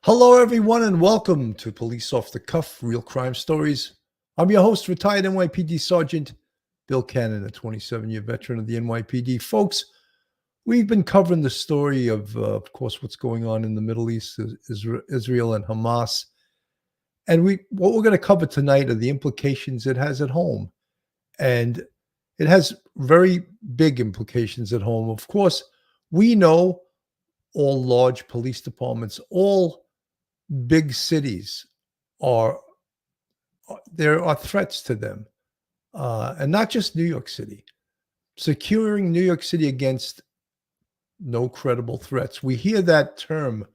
Hello, everyone, and welcome to Police Off the Cuff Real Crime Stories. I'm your host, retired NYPD Sergeant Bill Cannon, a 27-year veteran of the NYPD. Folks, we've been covering the story of course, what's going on in the Middle East, Israel and Hamas. And what we're going to cover tonight are the implications it has at home. And it has very big implications at home. Of course, we know all large police departments, all big cities are there are threats to them, and not just New York City. Securing New York City against no credible threats. We hear that term,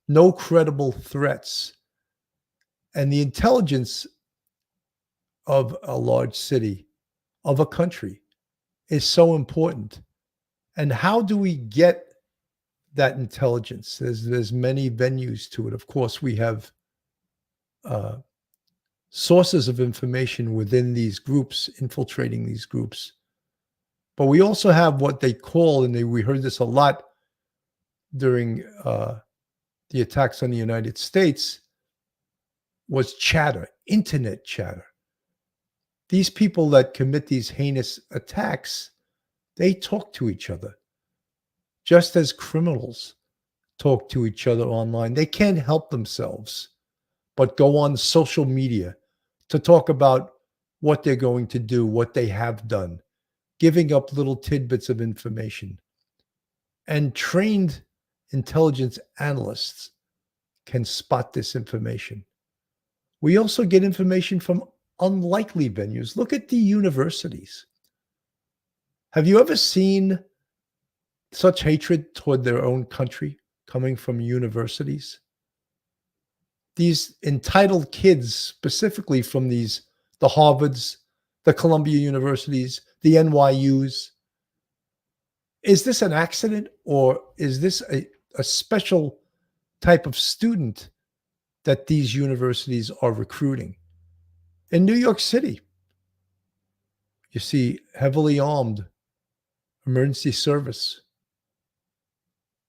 no credible threats, and the intelligence of a large city, of a country, is so important. And how do we get that intelligence? There's many venues to it. Of course, we have sources of information within these groups, infiltrating these groups. But we also have what they call, and we heard this a lot during the attacks on the United States, was chatter, internet chatter. These people that commit these heinous attacks, they talk to each other, just as criminals talk to each other online. They can't help themselves but go on social media to talk about what they're going to do, what they have done, giving up little tidbits of information. And trained intelligence analysts can spot this information. We also get information from unlikely venues. Look at the universities. Have you ever seen such hatred toward their own country coming from universities? These entitled kids, specifically from the Harvards, the Columbia Universities, the NYUs. Is this an accident, or is this a special type of student that these universities are recruiting? In New York City, you see heavily armed emergency service,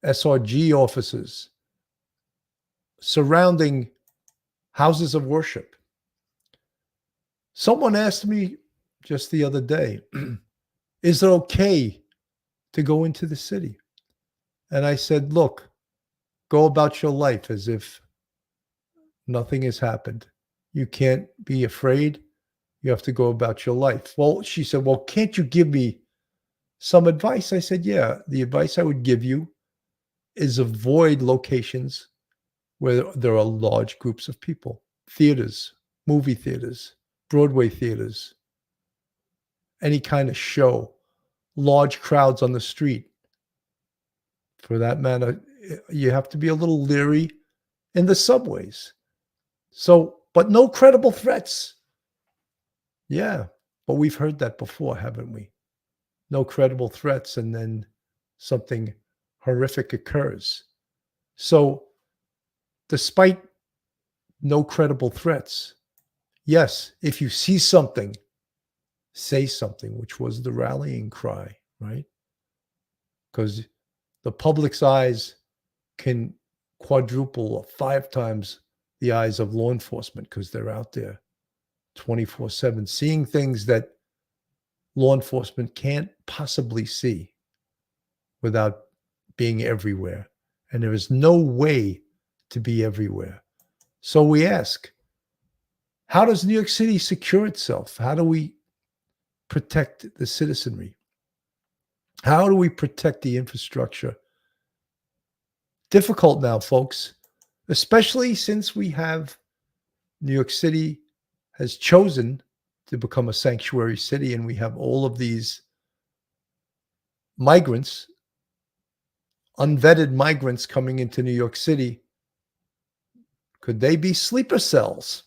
SRG officers surrounding houses of worship. Someone asked me just the other day, is it okay to go into the city? And I said, look, go about your life as if nothing has happened. You can't be afraid. You have to go about your life. Well, she said, well, can't you give me some advice? I said, yeah, the advice I would give you is avoid locations where there are large groups of people. Theaters, movie theaters, Broadway theaters, any kind of show, large crowds on the street. For that matter, you have to be a little leery in the subways. So, but no credible threats. Yeah, but we've heard that before, haven't we? No credible threats, and then something horrific occurs. So, despite no credible threats, yes, if you see something, say something, which was the rallying cry, right? Because the public's eyes can quadruple or 5 times the eyes of law enforcement, because they're out there 24/7 seeing things that law enforcement can't possibly see without being everywhere. And there is no way to be everywhere. So we ask, how does New York City secure itself? How do we protect the citizenry? How do we protect the infrastructure? Difficult now, folks, especially since we have New York City has chosen to become a sanctuary city, and we have all of these migrants, unvetted migrants coming into New York City. Could they be sleeper cells?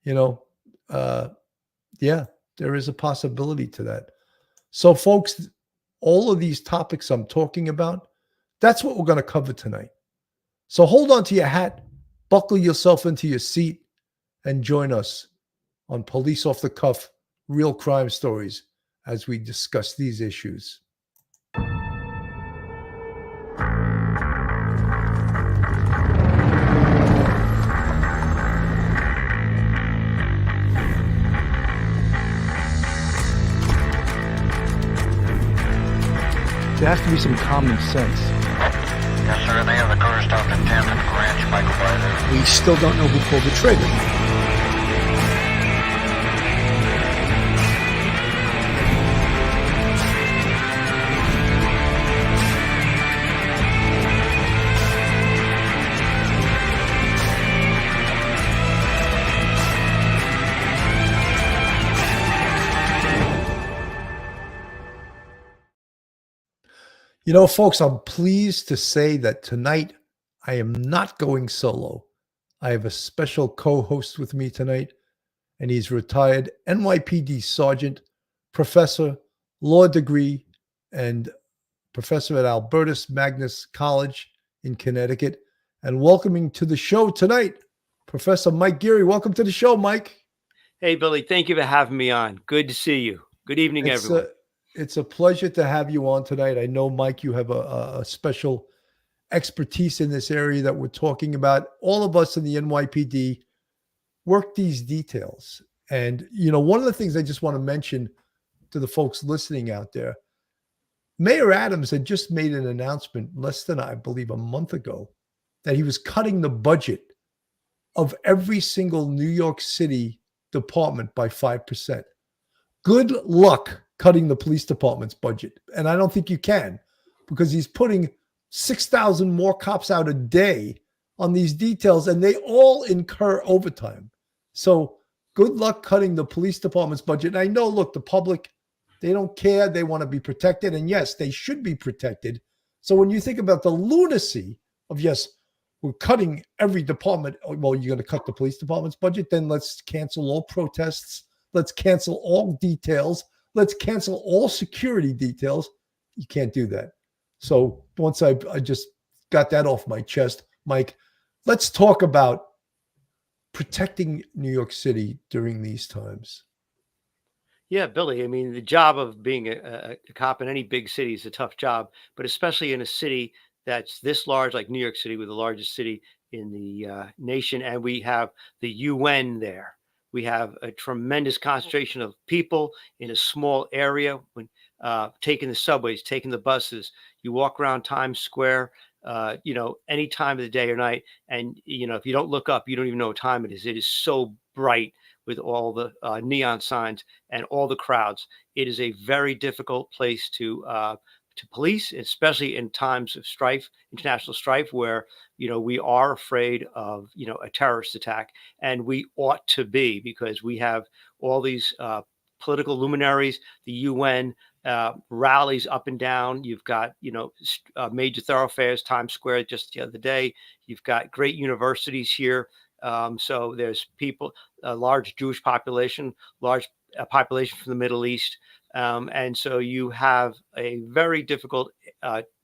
Yeah, there is a possibility to that. So, folks, all of these topics I'm talking about, that's what we're going to cover tonight. So hold on to your hat, buckle yourself into your seat, and join us on Police Off the Cuff, Real Crime Stories, as we discuss these issues. there has to be some common sense. Yes, sir. They have the car stopped at 10th and Ranch, Michael Biden. We still don't know who pulled the trigger. You know, folks, I'm pleased to say that tonight I am not going solo. I have a special co-host with me tonight, and he's retired NYPD sergeant, professor, law degree, and professor at Albertus Magnus College in Connecticut. And welcoming to the show tonight, Professor Mike Geary. Welcome to the show, Mike. Hey, Billy. Thank you for having me on. Good to see you. Good evening, everyone. It's a pleasure to have you on tonight. I know, Mike, you have a special expertise in this area that we're talking about. All of us in the NYPD work these details. And, you know, one of the things I just want to mention to the folks listening out there, Mayor Adams had just made an announcement less than, I believe, a month ago that he was cutting the budget of every single New York City department by 5%. Good luck cutting the police department's budget. And I don't think you can, because he's putting 6,000 more cops out a day on these details, and they all incur overtime. So good luck cutting the police department's budget. And I know, look, the public, they don't care. They want to be protected. And yes, they should be protected. So when you think about the lunacy of, yes, we're cutting every department. Well, you're going to cut the police department's budget. Then let's cancel all protests. Let's cancel all details. Let's cancel all security details. You can't do that. So once I just got that off my chest, Mike, let's talk about protecting New York City during these times. Yeah, Billy. I mean, the job of being a cop in any big city is a tough job, but especially in a city that's this large, like New York City, with the largest city in the nation. And we have the UN there. We have a tremendous concentration of people in a small area. When taking the subways, taking the buses, you walk around Times Square, any time of the day or night. And, if you don't look up, you don't even know what time it is. It is so bright with all the neon signs and all the crowds. It is a very difficult place to police, especially in times of strife, international strife, where, we are afraid of, a terrorist attack. And we ought to be, because we have all these political luminaries, the UN, rallies up and down. You've got, major thoroughfares, Times Square just the other day. You've got great universities here. So there's people, a large Jewish population, large population from the Middle East. And so you have a very difficult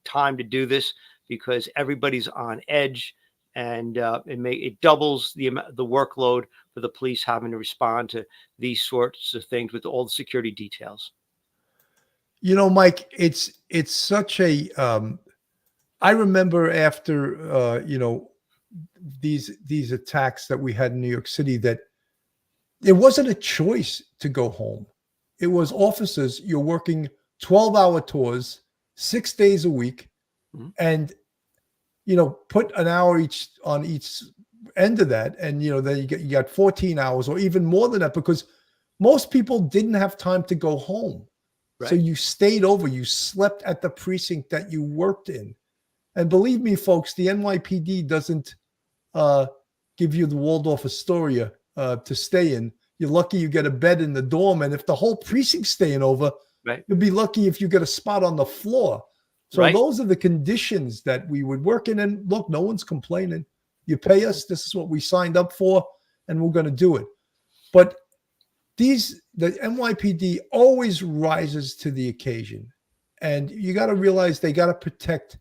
time to do this, because everybody's on edge, and it doubles the workload for the police having to respond to these sorts of things with all the security details. Mike, it's such a, I remember after, these attacks that we had in New York City, that it wasn't a choice to go home. It was officers, you're working 12-hour tours, 6 days a week, and, put an hour each on each end of that. And, then you got 14 hours or even more than that, because most people didn't have time to go home. Right. So you stayed over, you slept at the precinct that you worked in. And believe me, folks, the NYPD doesn't give you the Waldorf Astoria to stay in. You're lucky you get a bed in the dorm. And if the whole precinct's staying over, right, you'll be lucky if you get a spot on the floor. So right, those are the conditions that we would work in. And look, no one's complaining. You pay us. This is what we signed up for, and we're going to do it. But the NYPD always rises to the occasion. And you got to realize they got to protect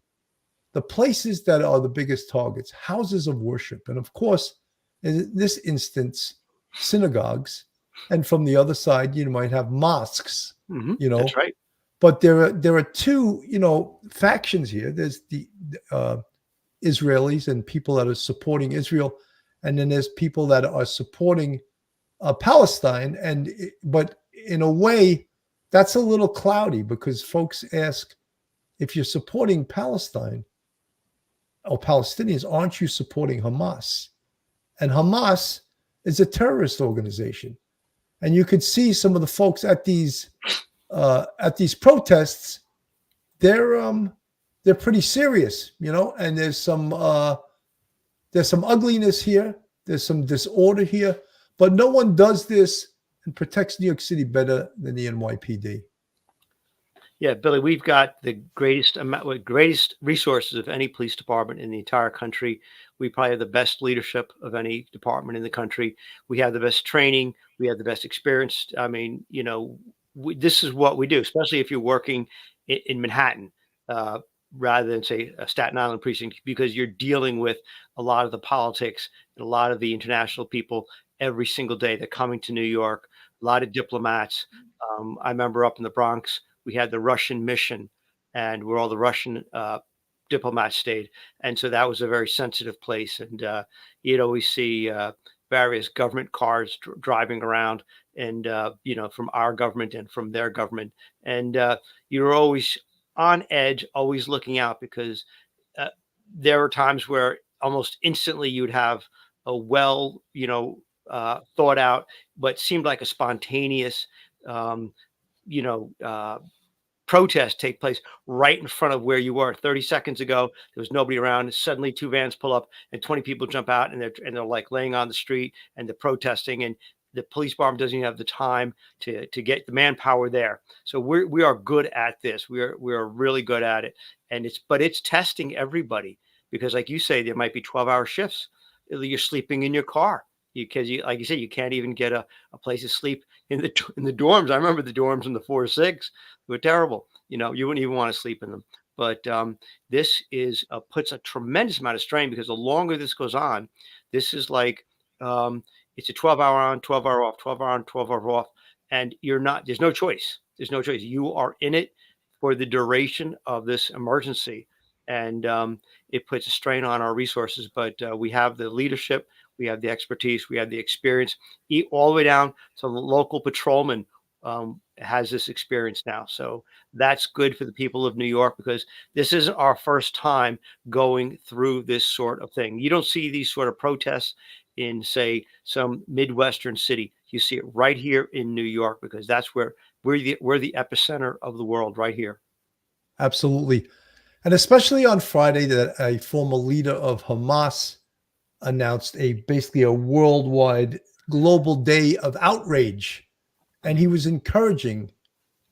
the places that are the biggest targets, houses of worship. And of course, in this instance, synagogues. And from the other side, you might have mosques, That's right. But there are two, factions here. There's the Israelis and people that are supporting Israel. And then there's people that are supporting Palestine. But in a way, that's a little cloudy, because folks ask, if you're supporting Palestine or Palestinians, aren't you supporting Hamas? And Hamas is a terrorist organization. And you could see some of the folks at these protests. They're pretty serious, and there's some ugliness here. There's some disorder here, but no one does this and protects New York City better than the NYPD. Yeah, Billy, we've got the greatest resources of any police department in the entire country. We probably have the best leadership of any department in the country. We have the best training. We have the best experience. I mean, this is what we do, especially if you're working in Manhattan, rather than say a Staten Island precinct, because you're dealing with a lot of the politics and a lot of the international people every single day. They're coming to New York, a lot of diplomats. I remember up in the Bronx, we had the Russian mission, and where all the Russian diplomats stayed. And so that was a very sensitive place. And you'd always see various government cars driving around, and, from our government and from their government. And you're always on edge, always looking out, because there were times where almost instantly you'd have a thought out, but seemed like a spontaneous, protest take place right in front of where you were. 30 seconds ago, there was nobody around, and suddenly 2 vans pull up and 20 people jump out, and they're like laying on the street, and they're protesting, and the police department doesn't even have the time to get the manpower there. So we are good at this. We are really good at it. And it's testing everybody, because like you say, there might be 12-hour shifts. You're sleeping in your car because like you said, you can't even get a place to sleep in the dorms. I remember the dorms in the 4-6 were terrible. You wouldn't even want to sleep in them. But this puts a tremendous amount of strain, because the longer this goes on, this is like it's a 12-hour on, 12-hour off, 12-hour on, 12-hour off, and there's no choice. There's no choice. You are in it for the duration of this emergency, and it puts a strain on our resources. But we have the leadership, we have the expertise, we have the experience, all the way down to the local patrolman has this experience now. So that's good for the people of New York, because this isn't our first time going through this sort of thing. You don't see these sort of protests in, say, some Midwestern city. You see it right here in New York, because that's where we're the epicenter of the world, right here. Absolutely. And especially on Friday, that a former leader of Hamas announced basically a worldwide global day of outrage. And he was encouraging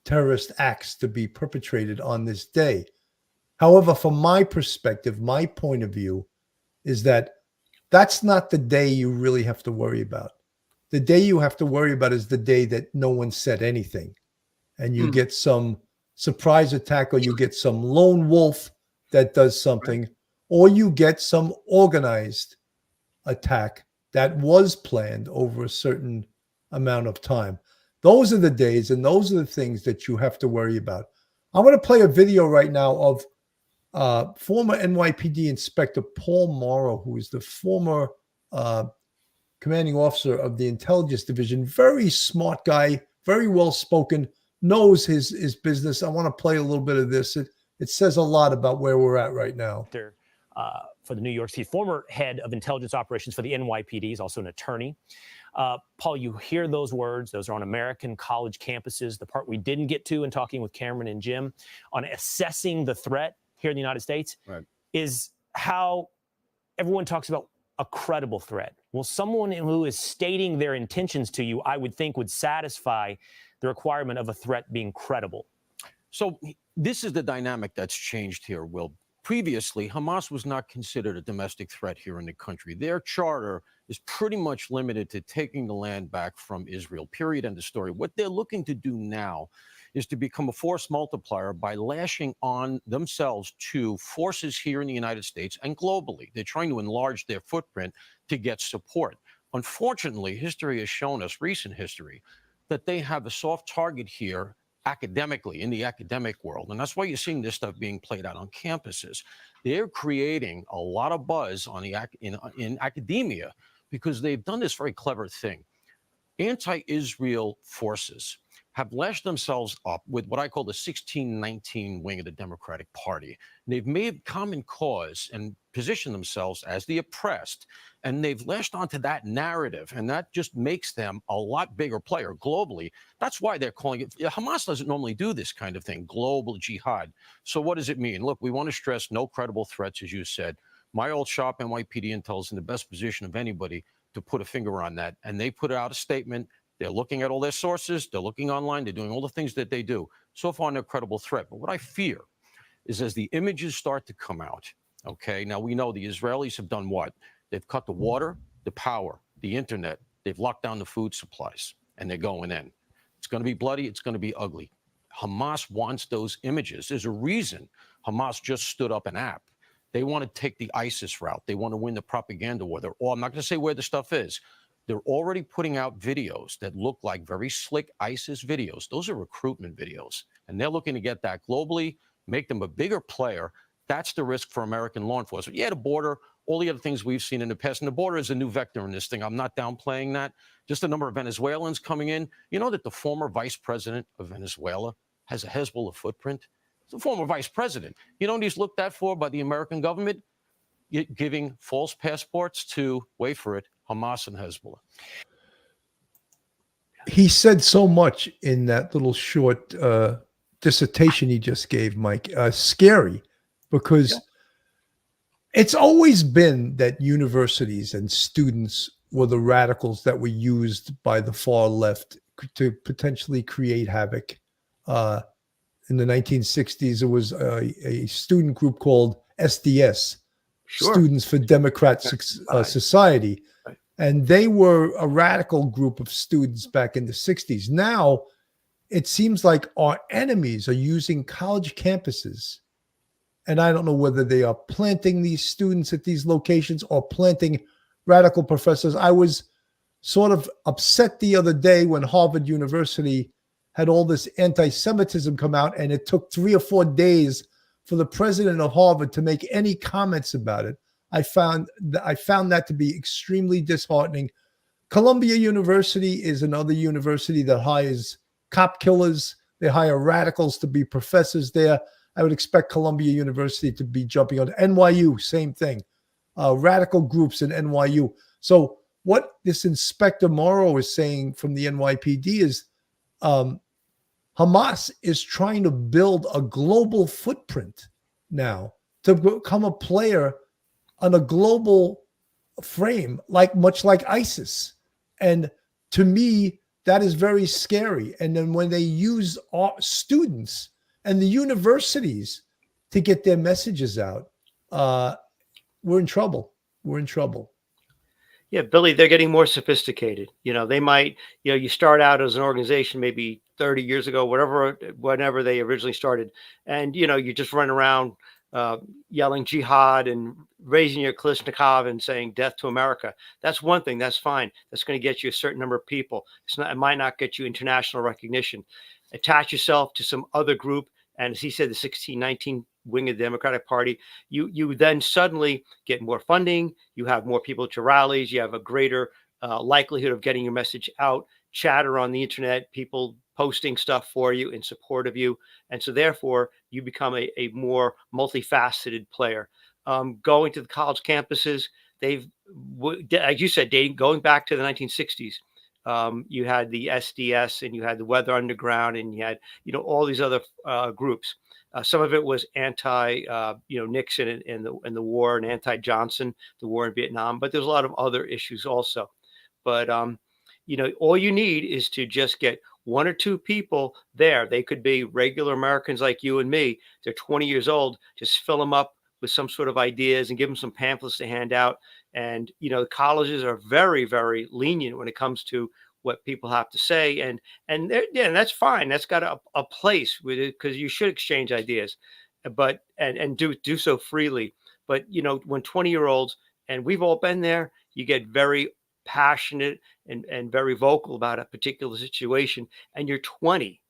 terrorist acts to be perpetrated on this day. However, from my perspective, my point of view is that that's not the day you really have to worry about. The day you have to worry about is the day that no one said anything, and you get some surprise attack, or you get some lone wolf that does something, or you get some organized attack that was planned over a certain amount of time. Those are the days, and those are the things that you have to worry about. I'm going to play a video right now of former NYPD Inspector Paul Morrow, who is the former commanding officer of the intelligence division. Very smart guy, very well spoken, knows his business. I want to play a little bit of this. It says a lot about where we're at right now. For the New York City, former head of intelligence operations for the NYPD, is also an attorney. Paul, you hear those words. Those are on American college campuses. The part we didn't get to in talking with Cameron and Jim on assessing the threat here in the United States is how everyone talks about a credible threat. Well, someone who is stating their intentions to you, I would think, would satisfy the requirement of a threat being credible. So this is the dynamic that's changed here, Will. Previously, Hamas was not considered a domestic threat here in the country. Their charter is pretty much limited to taking the land back from Israel, period, end of story. What they're looking to do now is to become a force multiplier by lashing on themselves to forces here in the United States and globally. They're trying to enlarge their footprint to get support. Unfortunately, history has shown us, recent history, that they have a soft target here academically, in the academic world. And that's why you're seeing this stuff being played out on campuses. They're creating a lot of buzz on in academia, because they've done this very clever thing. Anti-Israel forces have lashed themselves up with what I call the 1619 wing of the Democratic Party. They've made common cause and positioned themselves as the oppressed, and they've lashed onto that narrative, and that just makes them a lot bigger player globally. That's why they're calling it. Hamas doesn't normally do this kind of thing, global jihad. So what does it mean? Look, we want to stress no credible threats, as you said. My old shop, NYPD Intel, is in the best position of anybody to put a finger on that, and they put out a statement. They're looking at all their sources. They're looking online. They're doing all the things that they do. So far, no credible threat. But what I fear is as the images start to come out, okay, now we know the Israelis have done what? They've cut the water, the power, the internet. They've locked down the food supplies, and they're going in. It's going to be bloody. It's going to be ugly. Hamas wants those images. There's a reason Hamas just stood up an app. They want to take the ISIS route. They want to win the propaganda war. I'm not going to say where the stuff is. They're already putting out videos that look like very slick ISIS videos. Those are recruitment videos. And they're looking to get that globally, make them a bigger player. That's the risk for American law enforcement. Yeah, the border, all the other things we've seen in the past. And the border is a new vector in this thing. I'm not downplaying that. Just the number of Venezuelans coming in. You know that the former vice president of Venezuela has a Hezbollah footprint? It's the former vice president. You know what he's looked at for by the American government? Giving false passports to, wait for it, Hamas and Hezbollah. He said so much in that little short dissertation he just gave, Mike. Scary, because it's always been that universities and students were the radicals that were used by the far left to potentially create havoc. In the 1960s, there was a student group called SDS, Students for Democratic Society. Right. And they were a radical group of students back in the 60s. Now, it seems like our enemies are using college campuses. And I don't know whether they are planting these students at these locations or planting radical professors. I was sort of upset the other day when Harvard University had all this anti-Semitism come out, and it took 3 or 4 days for the president of Harvard to make any comments about it. I found that to be extremely disheartening. Columbia University is another university that hires cop killers. They hire radicals to be professors there. I would expect Columbia University to be jumping on. NYU, same thing. Radical groups in NYU. So what this Inspector Morrow is saying from the NYPD is Hamas is trying to build a global footprint now to become a player on a global frame, much like ISIS. And to me, that is very scary. And then when they use our students and the universities to get their messages out, we're in trouble. We're in trouble. Yeah, Billy, they're getting more sophisticated. They might, you start out as an organization maybe 30 years ago, whenever they originally started. And, you just run around yelling jihad and raising your Kalashnikov and saying death to America. That's one thing. That's fine. That's going to get you a certain number of people. It might not get you international recognition. Attach yourself to some other group. And as he said, the 1619 wing of the Democratic Party, you then suddenly get more funding. You have more people at your rallies. You have a greater likelihood of getting your message out, chatter on the internet, people posting stuff for you in support of you. And so therefore, you become a more multifaceted player. Going to the college campuses, as you said, going back to the 1960s, you had the SDS and you had the Weather Underground and you had, all these other groups. Some of it was anti, Nixon and the war, and anti-Johnson, the war in Vietnam. But there's a lot of other issues also. But all you need is to just get 1 or 2 people there. They could be regular Americans like you and me. They're 20 years old. Just fill them up with some sort of ideas and give them some pamphlets to hand out. And colleges are very, very lenient when it comes to what people have to say, and that's fine. That's got a place with it, because you should exchange ideas, but and do so freely. But when 20-year-olds, and we've all been there, you get very passionate and very vocal about a particular situation, and you're 20,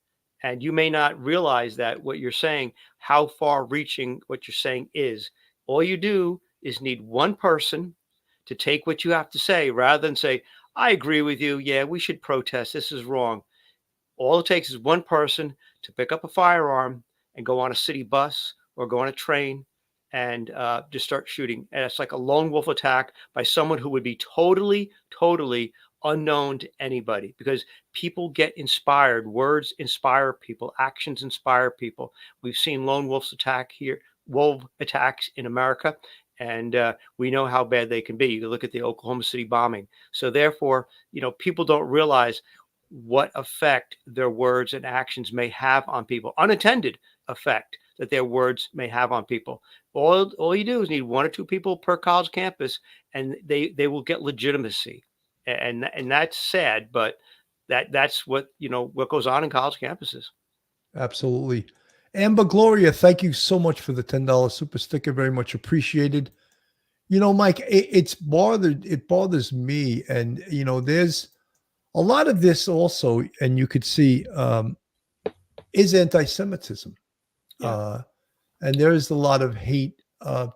and you may not realize that what you're saying, how far-reaching what you're saying is. All you do is need one person to take what you have to say, rather than say, I agree with you. Yeah, we should protest. This is wrong. All it takes is one person to pick up a firearm and go on a city bus or go on a train and just start shooting. And it's like a lone wolf attack by someone who would be totally, totally unknown to anybody, because people get inspired. Words inspire people. Actions inspire people. We've seen lone wolves attack here, wolf attacks in America, and we know how bad they can be. You can look at the Oklahoma City bombing. So therefore, people don't realize what effect their words and actions may have on people, unintended effect that their words may have on people. All you do is need one or two people per college campus, and they will get legitimacy. And that's sad, but that's what what goes on in college campuses. Absolutely. Amber Gloria, thank you so much for the $10 super sticker. Very much appreciated. Mike, it bothers me. And, there's a lot of this also, and you could see, is anti-Semitism. Yeah. And there is a lot of hate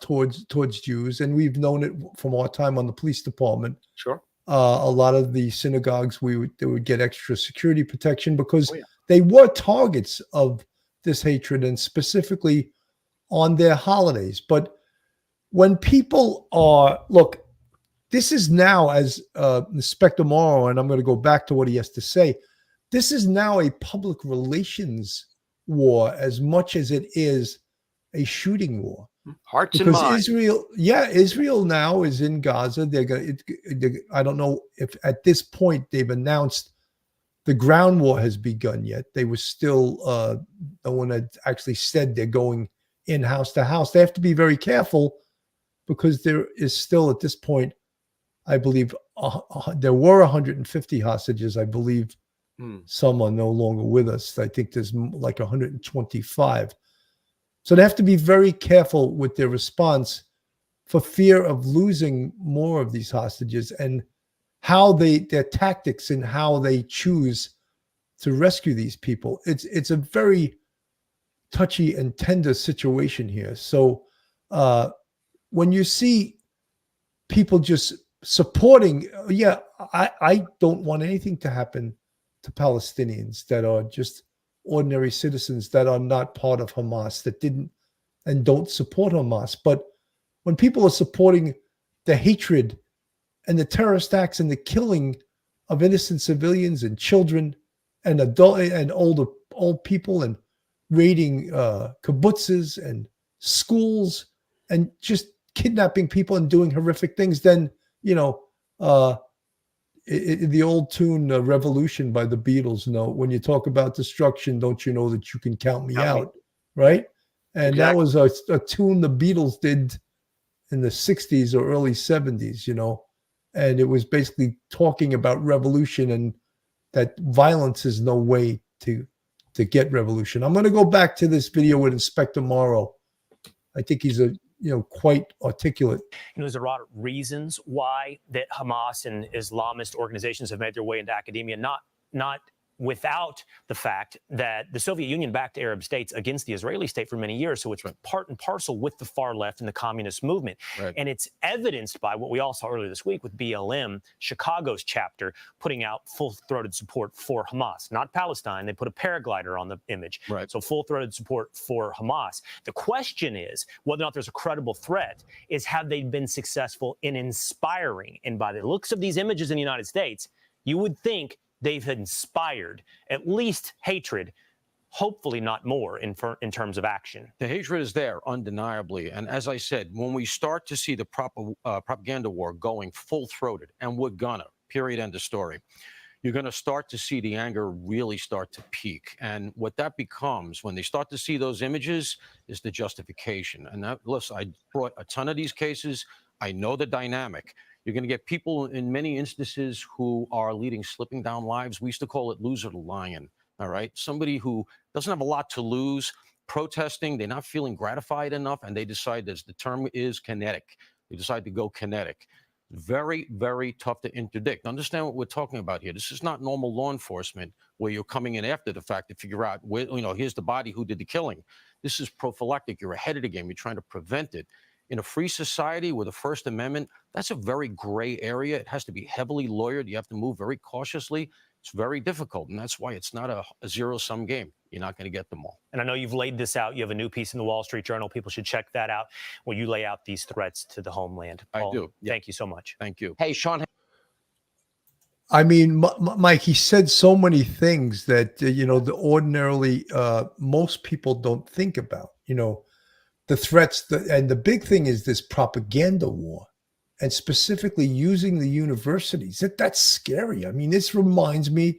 towards Jews. And we've known it from our time on the police department. Sure. A lot of the synagogues, they would get extra security protection because Oh, yeah. they were targets of this hatred, and specifically on their holidays. But when people look, this is now, as Inspector Morrow, and I'm going to go back to what he has to say, this is now a public relations war as much as it is a shooting war. Hearts and Because minds. Israel now is in Gaza. I don't know if at this point they've announced the ground war has begun yet. They were still, no one had actually said they're going in house to house. They have to be very careful because there is still at this point, I believe, there were 150 hostages. I believe some are no longer with us. I think there's like 125. So they have to be very careful with their response for fear of losing more of these hostages, and how their tactics and how they choose to rescue these people. It's a very touchy and tender situation here. So when you see people just supporting, I don't want anything to happen to Palestinians that are just ordinary citizens that are not part of Hamas, that didn't and don't support Hamas. But when people are supporting the hatred and the terrorist acts and the killing of innocent civilians and children and adult and old people, and raiding kibbutzes and schools and just kidnapping people and doing horrific things, then the old tune Revolution by the Beatles, when you talk about destruction, don't you know that you can count me out, right? And that was a tune the Beatles did in the 60s or early 70s, and it was basically talking about revolution and that violence is no way to get revolution. I'm going to go back to this video with Inspector Morrow. I think he's quite articulate. There's a lot of reasons why that Hamas and Islamist organizations have made their way into academia, not without the fact that the Soviet Union backed Arab states against the Israeli state for many years. So it's part and parcel with the far left and the communist movement. Right. And it's evidenced by what we all saw earlier this week with BLM, Chicago's chapter, putting out full-throated support for Hamas, not Palestine. They put a paraglider on the image. Right. So full-throated support for Hamas. The question is whether or not there's a credible threat is, have they been successful in inspiring? And by the looks of these images in the United States, you would think they've inspired at least hatred, hopefully not more in terms of action. The hatred is there, undeniably. And as I said, when we start to see the propaganda war going full-throated, and we're gonna, period, end of story, you're going to start to see the anger really start to peak. And what that becomes, when they start to see those images, is the justification. And that, listen, I brought a ton of these cases. I know the dynamic. You're going to get people in many instances who are leading slipping down lives. We used to call it loser to lion, all right? Somebody who doesn't have a lot to lose, protesting, they're not feeling gratified enough, and they decide, as the term is, kinetic. They decide to go kinetic. Very, very tough to interdict. Understand what we're talking about here. This is not normal law enforcement where you're coming in after the fact to figure out, where, here's the body who did the killing. This is prophylactic. You're ahead of the game. You're trying to prevent it. In a free society with a First Amendment, that's a very gray area. It has to be heavily lawyered. You have to move very cautiously. It's very difficult, and that's why it's not a zero-sum game. You're not going to get them all. And I know you've laid this out. You have a new piece in the Wall Street Journal. People should check that out where you lay out these threats to the homeland. Paul, I do. Yeah. Thank you so much. Thank you. Hey, Sean. I mean, Mike, he said so many things that, you know, the ordinarily most people don't think about, you know, the threats. And the big thing is this propaganda war, and specifically using the universities. That's scary. I mean, this reminds me,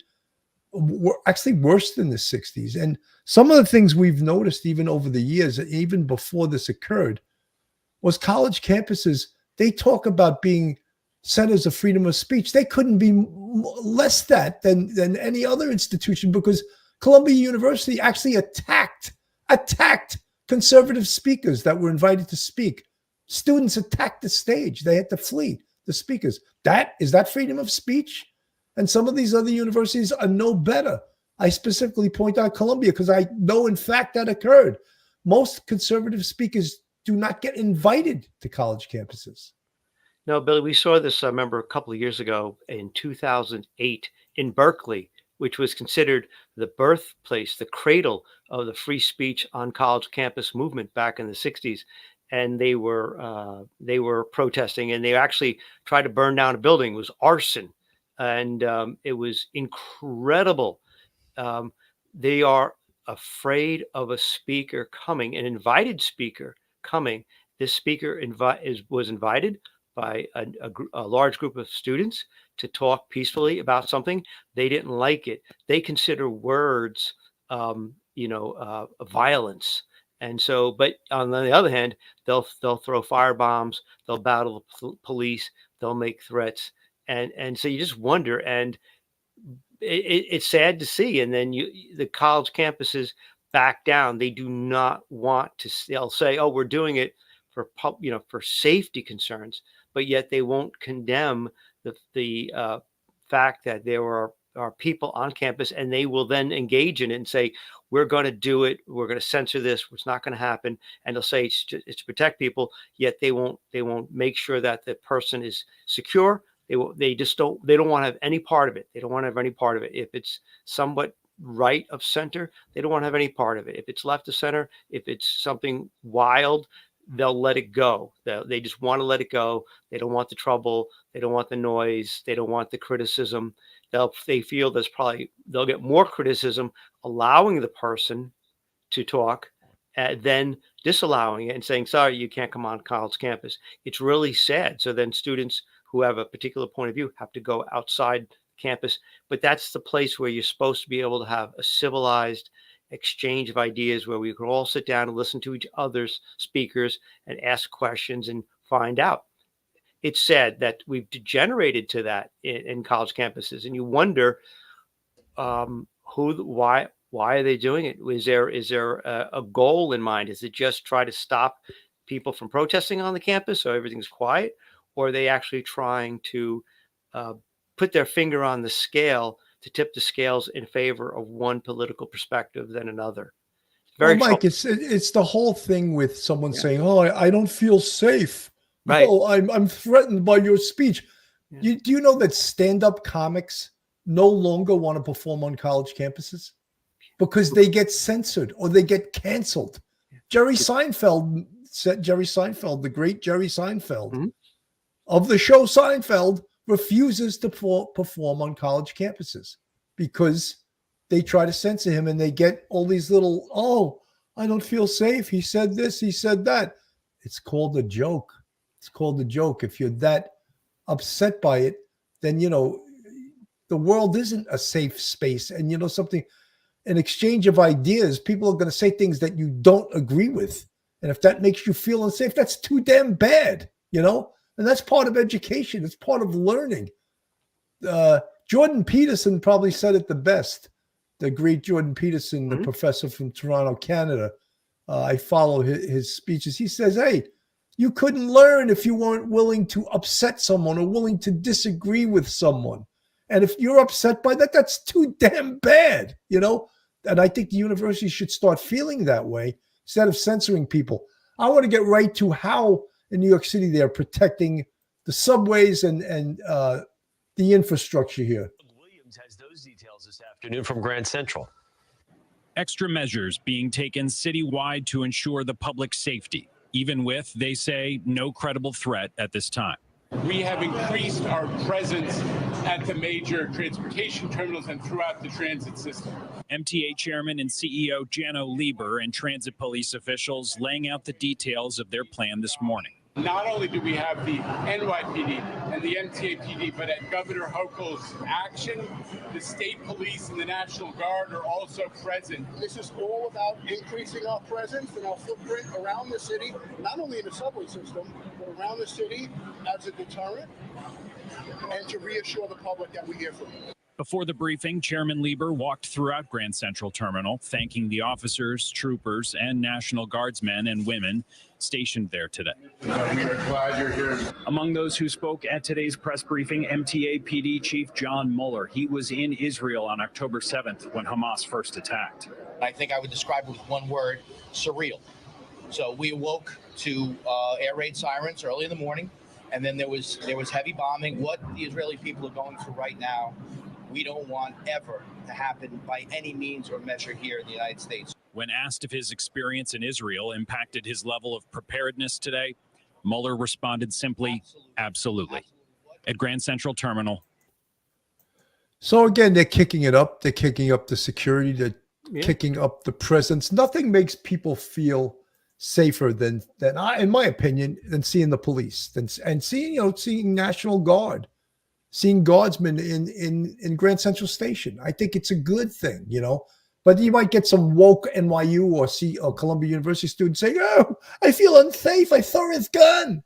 actually worse than the 60s. And some of the things we've noticed even over the years, even before this occurred, was college campuses, they talk about being centers of freedom of speech. They couldn't be less that than any other institution, because Columbia University actually attacked conservative speakers that were invited to speak. Students attacked the stage. They had to flee the speakers. Is that freedom of speech? And some of these other universities are no better. I specifically point out Columbia because I know, in fact, that occurred. Most conservative speakers do not get invited to college campuses. No, Billy, we saw this, I remember, a couple of years ago in 2008 in Berkeley, which was considered the birthplace, the cradle of the free speech on college campus movement back in the 60s. And they were protesting, and they actually tried to burn down a building. It was arson. And it was incredible. They are afraid of a speaker coming, an invited speaker coming. This speaker was invited by a large group of students to talk peacefully about something. They didn't like it. They consider words, violence. And so, but on the other hand, they'll throw fire bombs, they'll battle the police, they'll make threats. And so you just wonder, and it's sad to see. And then the college campuses back down. They do not want to. They'll say, "Oh, we're doing it for for safety concerns," but yet they won't condemn the fact that there are people on campus, and they will then engage in it and say, "We're going to do it. We're going to censor this. It's not going to happen." And they'll say it's to protect people. Yet they won't make sure that the person is secure. They don't want to have any part of it. They don't want to have any part of it. If it's somewhat right of center, they don't want to have any part of it. If it's left of center, if it's something wild, they'll let it go. They just want to let it go. They don't want the trouble. They don't want the noise. They don't want the criticism. They feel they'll get more criticism allowing the person to talk than disallowing it and saying, "Sorry, you can't come on college campus." It's really sad. So then students who have a particular point of view have to go outside campus. But that's the place where you're supposed to be able to have a civilized exchange of ideas, where we can all sit down and listen to each other's speakers and ask questions and find out. It's sad that we've degenerated to that in college campuses, and you wonder why are they doing it? Is there a goal in mind? Is it just try to stop people from protesting on the campus so everything's quiet? Or are they actually trying to put their finger on the scale to tip the scales in favor of one political perspective than another? Well, Mike, it's the whole thing with someone saying, "Oh, I don't feel safe. Right. Oh, I'm threatened by your speech." Yeah. Do you know that stand-up comics no longer want to perform on college campuses because they get censored or they get canceled? Jerry Seinfeld, the great Jerry Seinfeld, of the show Seinfeld, refuses to perform on college campuses because they try to censor him, and they get all these little, "Oh, I don't feel safe. He said this, he said that." It's called a joke. It's called a joke. If you're that upset by it, then, the world isn't a safe space. And an exchange of ideas, people are going to say things that you don't agree with. And if that makes you feel unsafe, that's too damn bad, And that's part of education. It's part of learning. Jordan Peterson probably said it the best. The great Jordan Peterson, the professor from Toronto, Canada. I follow his speeches. He says, "Hey, you couldn't learn if you weren't willing to upset someone or willing to disagree with someone. And if you're upset by that, that's too damn bad, And I think the university should start feeling that way instead of censoring people. I want to get right to how in New York City they're protecting the subways and the infrastructure here. Williams has those those details this afternoon from Grand Central. Extra measures being taken citywide to ensure the public safety, even with, they say, no credible threat at this time. We have increased our presence at the major transportation terminals and throughout the transit system. MTA Chairman and CEO Jano Lieber and transit police officials laying out the details of their plan this morning. Not only do we have the NYPD and the MTAPD, but at Governor Hochul's action, the state police and the National Guard are also present. This is all about increasing our presence and our footprint around the city, not only in the subway system, but around the city as a deterrent and to reassure the public that we're here for them. Before the briefing, Chairman Lieber walked throughout Grand Central Terminal, thanking the officers, troopers, and National Guardsmen and women stationed there today. We are glad you're here. Among those who spoke at today's press briefing, MTA PD Chief John Mueller. He was in Israel on October 7th when Hamas first attacked. I think I would describe it with one word: surreal. So we awoke to air raid sirens early in the morning, and then there was heavy bombing. What the Israeli people are going through right now, we don't want ever to happen by any means or measure here in the United States. When asked if his experience in Israel impacted his level of preparedness today, Mueller responded simply, absolutely. At Grand Central Terminal. So again, they're kicking it up. They're kicking up the security. They're kicking up the presence. Nothing makes people feel safer than in my opinion, than seeing the police, and seeing National Guard, seeing guardsmen in Grand Central Station. I think it's a good thing, But you might get some woke NYU or Columbia University student saying, "Oh, I feel unsafe. I saw his gun."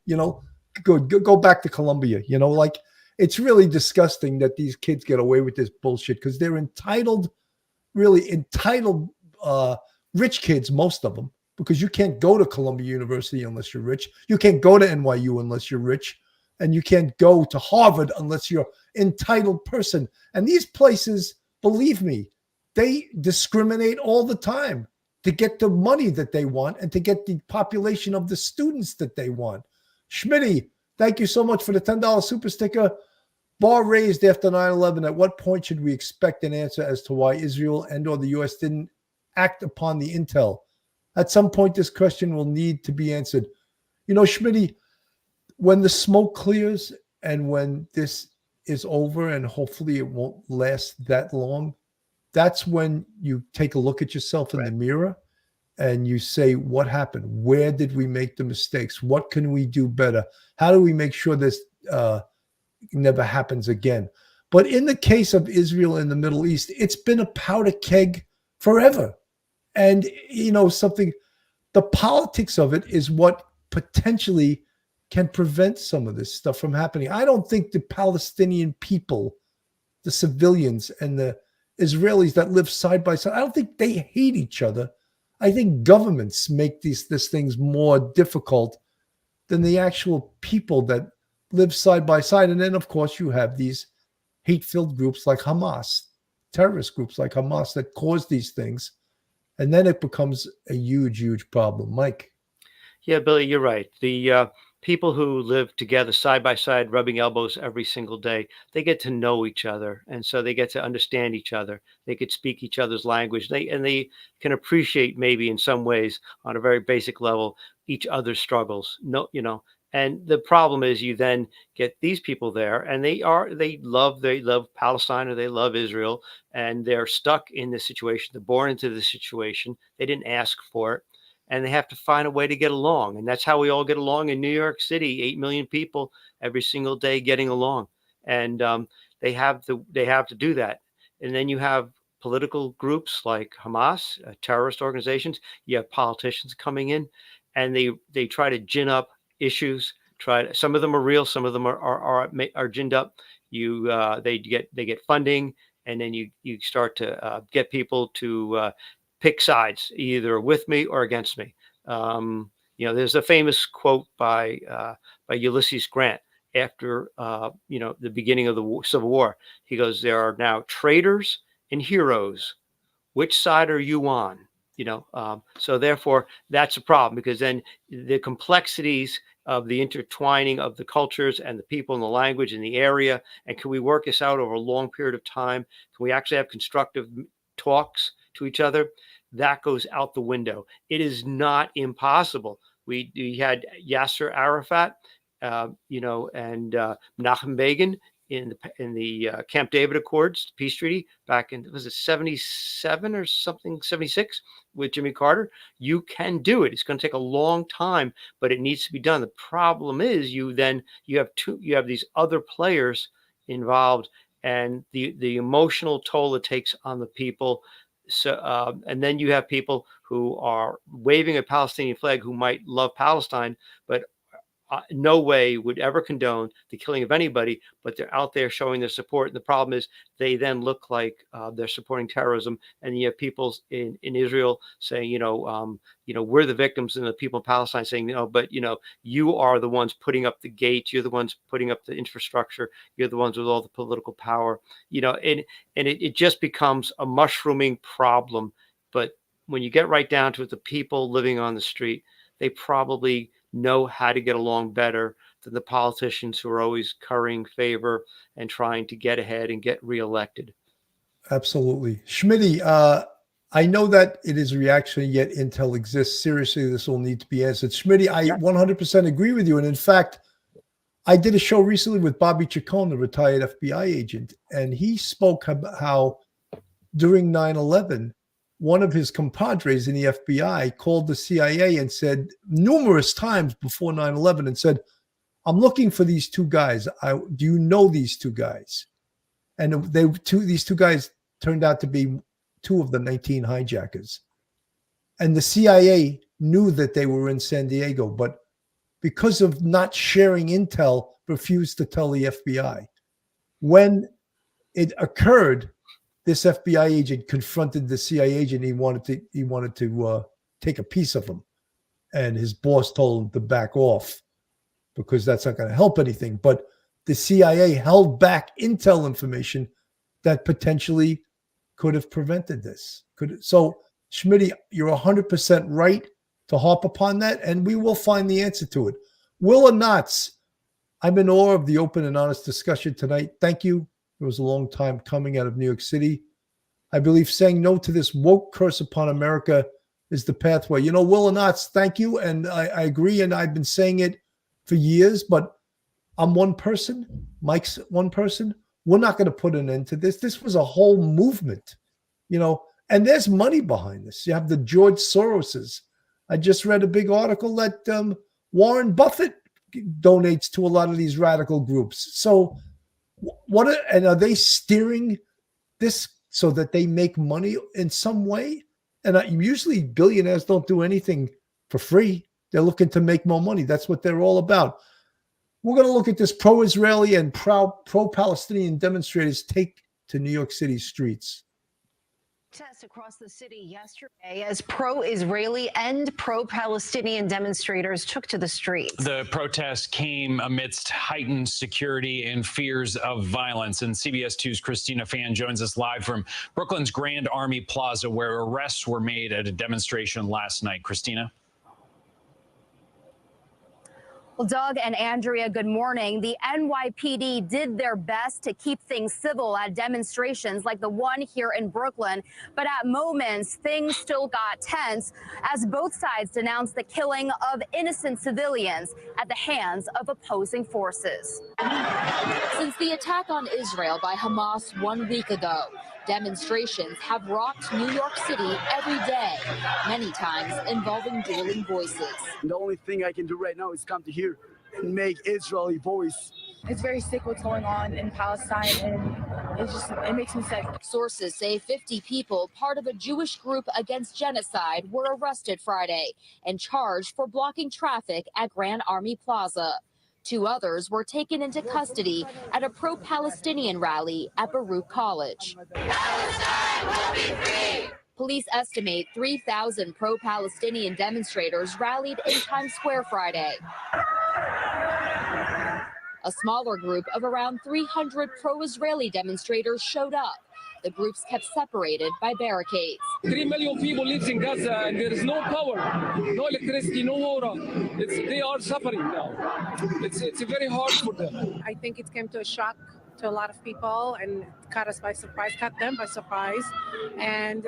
Go back to Columbia. It's really disgusting that these kids get away with this bullshit because they're really entitled rich kids, most of them, because you can't go to Columbia University unless you're rich. You can't go to NYU unless you're rich. And you can't go to Harvard unless you're an entitled person. And these places, believe me, they discriminate all the time to get the money that they want and to get the population of the students that they want. Schmitty, thank you so much for the $10 super sticker. Bar raised after 9/11. At what point should we expect an answer as to why Israel and or the U.S. didn't act upon the intel? At some point, this question will need to be answered. Schmitty, when the smoke clears and when this is over, and hopefully it won't last that long, that's when you take a look at yourself in the mirror and you say, what happened? Where did we make the mistakes? What can we do better? How do we make sure this never happens again? But in the case of Israel and the Middle East, it's been a powder keg forever. And, the politics of it is what potentially can prevent some of this stuff from happening. I don't think the Palestinian people, the civilians and the Israelis that live side by side, I don't think they hate each other. I think governments make these things more difficult than the actual people that live side by side. And then, of course, you have these hate-filled groups like Hamas, terrorist groups like Hamas that cause these things. And then it becomes a huge, huge problem. Mike. Yeah, Billy, you're right. The people who live together side by side, rubbing elbows every single day, they get to know each other. And so they get to understand each other. They could speak each other's language. They can appreciate, maybe in some ways, on a very basic level, each other's struggles. And the problem is you then get these people there, and they love Palestine or they love Israel, and they're stuck in this situation. They're born into this situation. They didn't ask for it. And they have to find a way to get along. And that's how we all get along in New York City, 8 million people every single day getting along. And they have to do that. And then you have political groups like Hamas, terrorist organizations. You have politicians coming in, and they try to gin up issues. Some of them are real, some of them are ginned up. They get funding, and then you start to get people to pick sides, either with me or against me. There's a famous quote by Ulysses Grant after the beginning of the Civil War. He goes, "There are now traitors and heroes. Which side are you on?" So therefore, that's a problem, because then the complexities of the intertwining of the cultures and the people and the language in the area? And can we work this out over a long period of time? Can we actually have constructive talks to each other? That goes out the window. It is not impossible. We had Yasser Arafat, and Menachem Begin in the Camp David Accords, peace treaty back in, was it 77 or something, 76 with Jimmy Carter. You can do it. It's going to take a long time, but it needs to be done. The problem is you have these other players involved, and the emotional toll it takes on the people. So, and then you have people who are waving a Palestinian flag who might love Palestine, but no way would ever condone the killing of anybody, but they're out there showing their support. And the problem is they then look like they're supporting terrorism. And you have people in Israel saying, we're the victims, and the people in Palestine saying, but you are the ones putting up the gates. You're the ones putting up the infrastructure. You're the ones with all the political power, and it just becomes a mushrooming problem. But when you get right down to it, the people living on the street, they probably know how to get along better than the politicians who are always currying favor and trying to get ahead and get reelected. Absolutely. Schmitty, I know that it is reactionary, yet intel exists. Seriously, this will need to be answered. Schmitty, I 100% agree with you. And in fact, I did a show recently with Bobby Chacon, the retired FBI agent, and he spoke about how during 9/11, one of his compadres in the FBI called the CIA and said numerous times before 9/11 and said, I'm looking for these two guys. Do you know these two guys? And these two guys turned out to be two of the 19 hijackers. And the CIA knew that they were in San Diego, but because of not sharing intel, refused to tell the FBI. When it occurred, this FBI agent confronted the CIA agent. He wanted to take a piece of him, and his boss told him to back off because that's not going to help anything. But the CIA held back intel information that potentially could have prevented this. So, Schmitty, you're 100% right to harp upon that, and we will find the answer to it. Will or not, I'm in awe of the open and honest discussion tonight. Thank you. It was a long time coming out of New York City. I believe saying no to this woke curse upon America is the pathway. Will or not, thank you. And I agree. And I've been saying it for years, but I'm one person. Mike's one person. We're not going to put an end to this. This was a whole movement, and there's money behind this. You have the George Soroses. I just read a big article that Warren Buffett donates to a lot of these radical groups. So are they steering this so that they make money in some way? And usually billionaires don't do anything for free. They're looking to make more money. That's what they're all about. We're going to look at this pro-Israeli and pro-Palestinian demonstrators take to New York City streets. Protests across the city yesterday as pro-Israeli and pro-Palestinian demonstrators took to the streets. The protest came amidst heightened security and fears of violence. And CBS 2's Christina Fan joins us live from Brooklyn's Grand Army Plaza, where arrests were made at a demonstration last night. Christina? Well, Doug and Andrea, good morning. The NYPD did their best to keep things civil at demonstrations like the one here in Brooklyn. But at moments, things still got tense as both sides denounced the killing of innocent civilians at the hands of opposing forces. Since the attack on Israel by Hamas 1 week ago, demonstrations have rocked New York City every day, many times involving dueling voices. The only thing I can do right now is come to here and make Israel a voice. It's very sick what's going on in Palestine, and it makes me sick. Sources say 50 people, part of a Jewish group against genocide, were arrested Friday and charged for blocking traffic at Grand Army Plaza. 2 others were taken into custody at a pro-Palestinian rally at Baruch College. Palestine will be free. Police estimate 3,000 pro-Palestinian demonstrators rallied in Times Square Friday. A smaller group of around 300 pro-Israeli demonstrators showed up. The groups kept separated by barricades. 3 million people live in Gaza and there is no power, no electricity, no water. They are suffering now. It's very hard for them. I think it came to a shock to a lot of people and caught us by surprise, caught them by surprise. And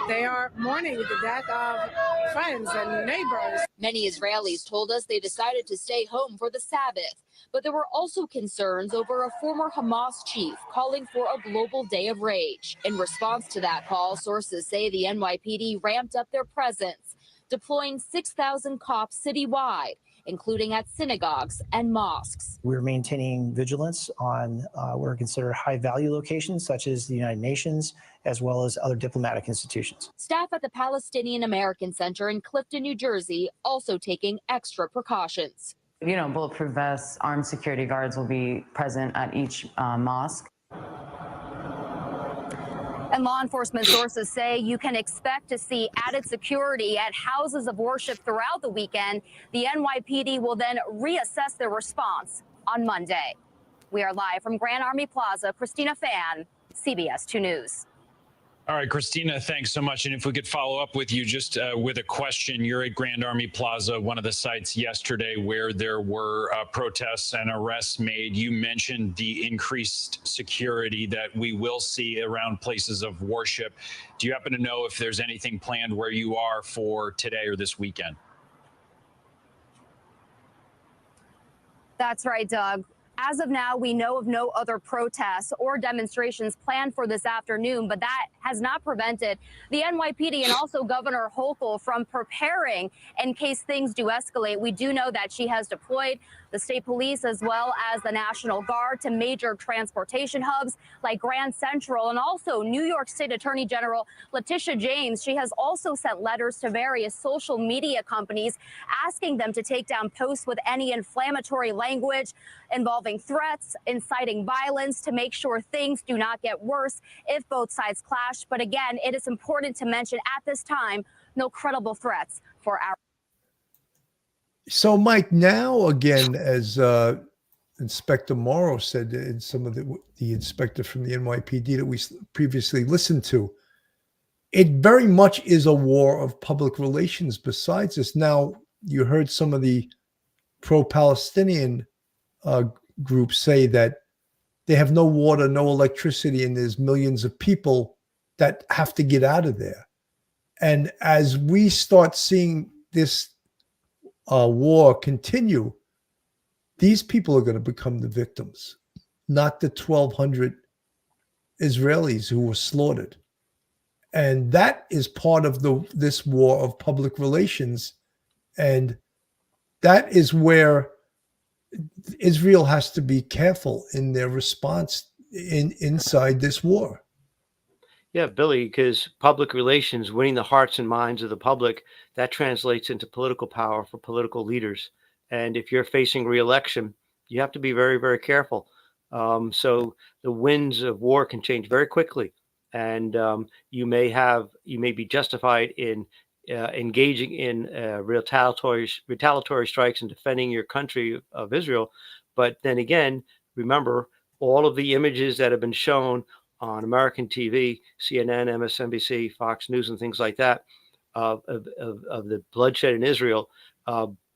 they are mourning the death of friends and neighbors. Many Israelis told us they decided to stay home for the Sabbath, but there were also concerns over a former Hamas chief calling for a global day of rage. In response to that call, sources say the NYPD ramped up their presence, deploying 6,000 cops citywide, including at synagogues and mosques. We're maintaining vigilance on what are considered high-value locations, such as the United Nations, as well as other diplomatic institutions. Staff at the Palestinian American Center in Clifton, New Jersey, also taking extra precautions. Bulletproof vests, armed security guards will be present at each mosque. And law enforcement sources say you can expect to see added security at houses of worship throughout the weekend. The NYPD will then reassess their response on Monday. We are live from Grand Army Plaza. Christina Fan, CBS 2 News. All right, Christina, thanks so much. And if we could follow up with you just with a question. You're at Grand Army Plaza, one of the sites yesterday where there were protests and arrests made. You mentioned the increased security that we will see around places of worship. Do you happen to know if there's anything planned where you are for today or this weekend? That's right, Doug. As of now, we know of no other protests or demonstrations planned for this afternoon, but that has not prevented the NYPD and also Governor Hochul from preparing in case things do escalate. We do know that she has deployed the state police as well as the National Guard to major transportation hubs like Grand Central, and also New York State Attorney General Letitia James. She has also sent letters to various social media companies asking them to take down posts with any inflammatory language involving threats, inciting violence, to make sure things do not get worse if both sides clash. But again, it is important to mention at this time, no credible threats for our. So, Mike, now again, as Inspector Morrow said in some of the inspector from the NYPD that we previously listened to, it very much is a war of public relations besides this. Now, you heard some of the pro-Palestinian groups say that they have no water, no electricity, and there's millions of people that have to get out of there. And as we start seeing this war continue, these people are going to become the victims, not the 1,200 Israelis who were slaughtered. And that is part of this war of public relations. And that is where Israel has to be careful in their response inside this war. Yeah, Billy, because public relations, winning the hearts and minds of the public, that translates into political power for political leaders. And if you're facing re-election, you have to be very, very careful. So the winds of war can change very quickly. And you may be justified in engaging in retaliatory strikes and defending your country of Israel. But then again, remember all of the images that have been shown on American TV, CNN, MSNBC, Fox News, and things like that, of the bloodshed in Israel.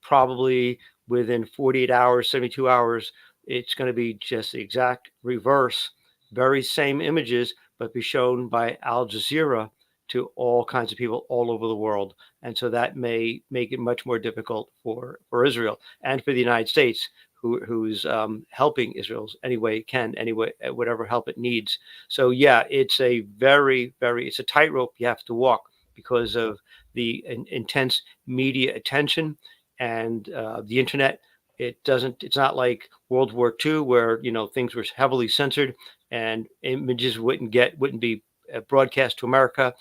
Probably within 48 hours, 72 hours, it's going to be just the exact reverse, very same images, but be shown by Al Jazeera to all kinds of people all over the world. And so that may make it much more difficult for Israel and for the United States, who's helping Israel whatever help it needs. So yeah, it's a it's a tightrope you have to walk because of the intense media attention and the internet. It's not like World War II where, things were heavily censored and images wouldn't be broadcast to America.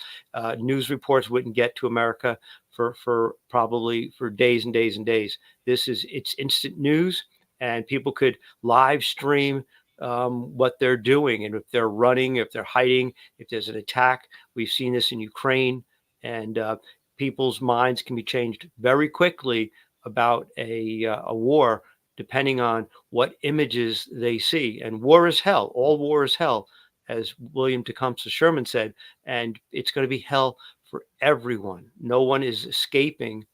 News reports wouldn't get to America for probably days and days and days. It's instant news. And people could live stream what they're doing, and if they're running, if they're hiding, if there's an attack. We've seen this in Ukraine, and people's minds can be changed very quickly about a war, depending on what images they see. And war is hell. All war is hell. as William Tecumseh Sherman said, and it's going to be hell for everyone. No one is escaping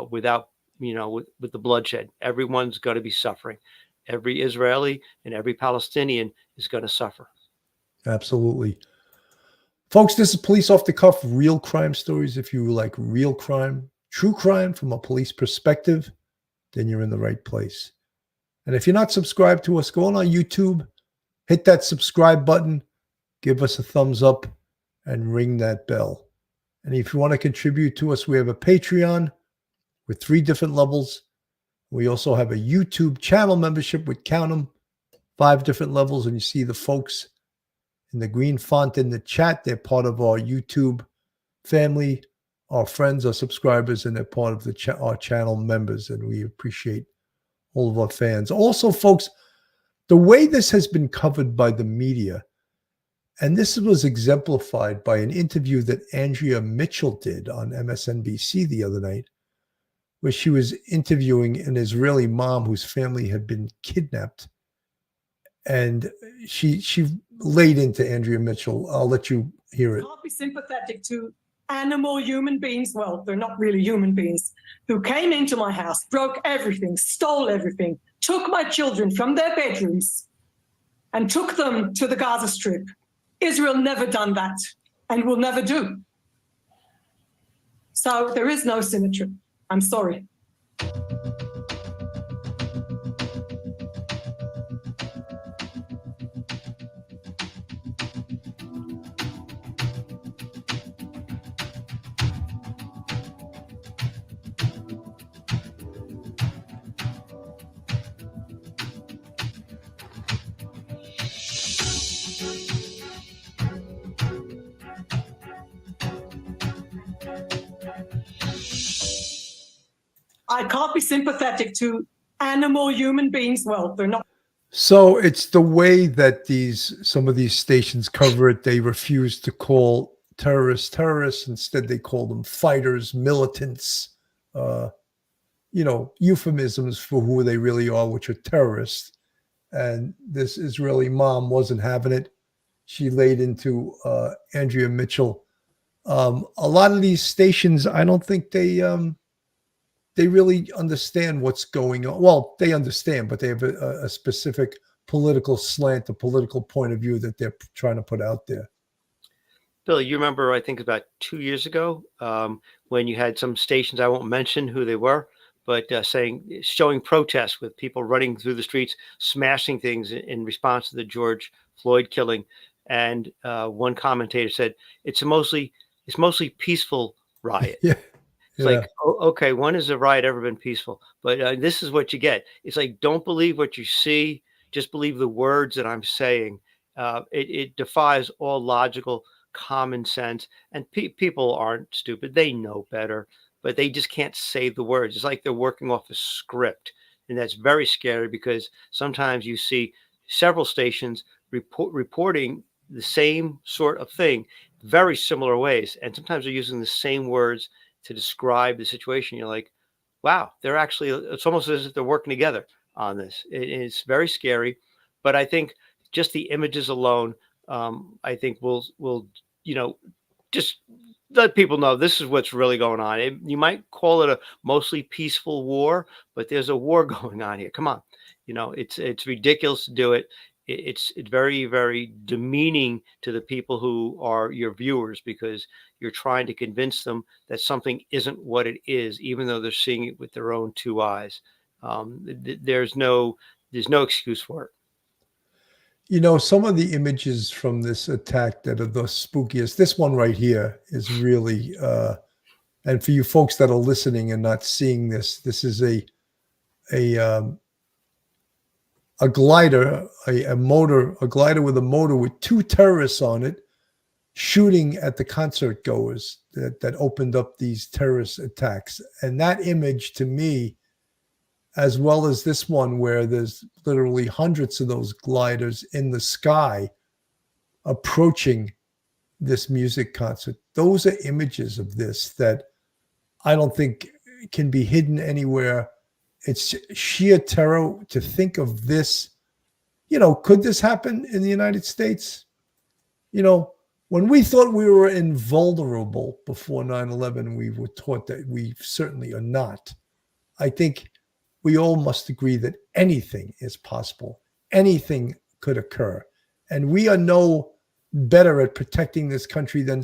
without, with the bloodshed. Everyone's going to be suffering. Every Israeli and every Palestinian is going to suffer. Absolutely. Folks, this is Police Off the Cuff, real crime stories. If you like real crime, true crime from a police perspective, then you're in the right place. And if you're not subscribed to us, go on our YouTube, hit that subscribe button, give us a thumbs up, and ring that bell. And if you want to contribute to us, we have a Patreon with 3 different levels. We also have a YouTube channel membership with, count them, 5 different levels. And you see the folks in the green font in the chat. They're part of our YouTube family, our friends, our subscribers, and they're part of our channel members. And we appreciate all of our fans. Also, folks, the way this has been covered by the media, and this was exemplified by an interview that Andrea Mitchell did on MSNBC the other night, where she was interviewing an Israeli mom whose family had been kidnapped. And she laid into Andrea Mitchell. I'll let you hear it. Can't be sympathetic to animal human beings. Well, they're not really human beings, who came into my house, broke everything, stole everything, took my children from their bedrooms and took them to the Gaza Strip. Israel never done that and will never do. So there is no symmetry. I'm sorry. I can't be sympathetic to animal human beings. Well, they're not. So it's the way that some of these stations cover it. They refuse to call terrorists. Instead, they call them fighters, militants, euphemisms for who they really are, which are terrorists. And this Israeli mom wasn't having it. She laid into Andrea Mitchell. A lot of these stations, I don't think they really understand what's going on. Well, they understand, but they have a specific political slant, a political point of view that they're trying to put out there. Bill, you remember, I think about 2 years ago, when you had some stations, I won't mention who they were, but showing protests with people running through the streets, smashing things in response to the George Floyd killing. And one commentator said, it's mostly peaceful riot. Yeah. It's like, okay, when has a riot ever been peaceful? But this is what you get. It's like, don't believe what you see. Just believe the words that I'm saying. It defies all logical common sense. And people aren't stupid. They know better, but they just can't say the words. It's like they're working off a script. And that's very scary, because sometimes you see several stations reporting the same sort of thing, very similar ways. And sometimes they're using the same words to describe the situation. You're like, wow, it's almost as if they're working together on this. It's very scary, but I think just the images alone, I think will just let people know this is what's really going on. You might call it a mostly peaceful war, but there's a war going on here. Come on. It's ridiculous to do it. It's very, very demeaning to the people who are your viewers, because you're trying to convince them that something isn't what it is, even though they're seeing it with their own 2 eyes. There's no excuse for it. Some of the images from this attack that are the spookiest, this one right here is really, and for you folks that are listening and not seeing this, this is a glider, a glider with a motor with 2 terrorists on it, shooting at the concert goers that opened up these terrorist attacks. And that image, to me, as well as this one where there's literally hundreds of those gliders in the sky approaching this music concert, those are images of this that I don't think can be hidden anywhere. It's sheer terror to think of this. Could this happen in the United States? You know, when we thought we were invulnerable before 9/11, we were taught that we certainly are not. I think we all must agree that anything is possible. Anything could occur. And we are no better at protecting this country than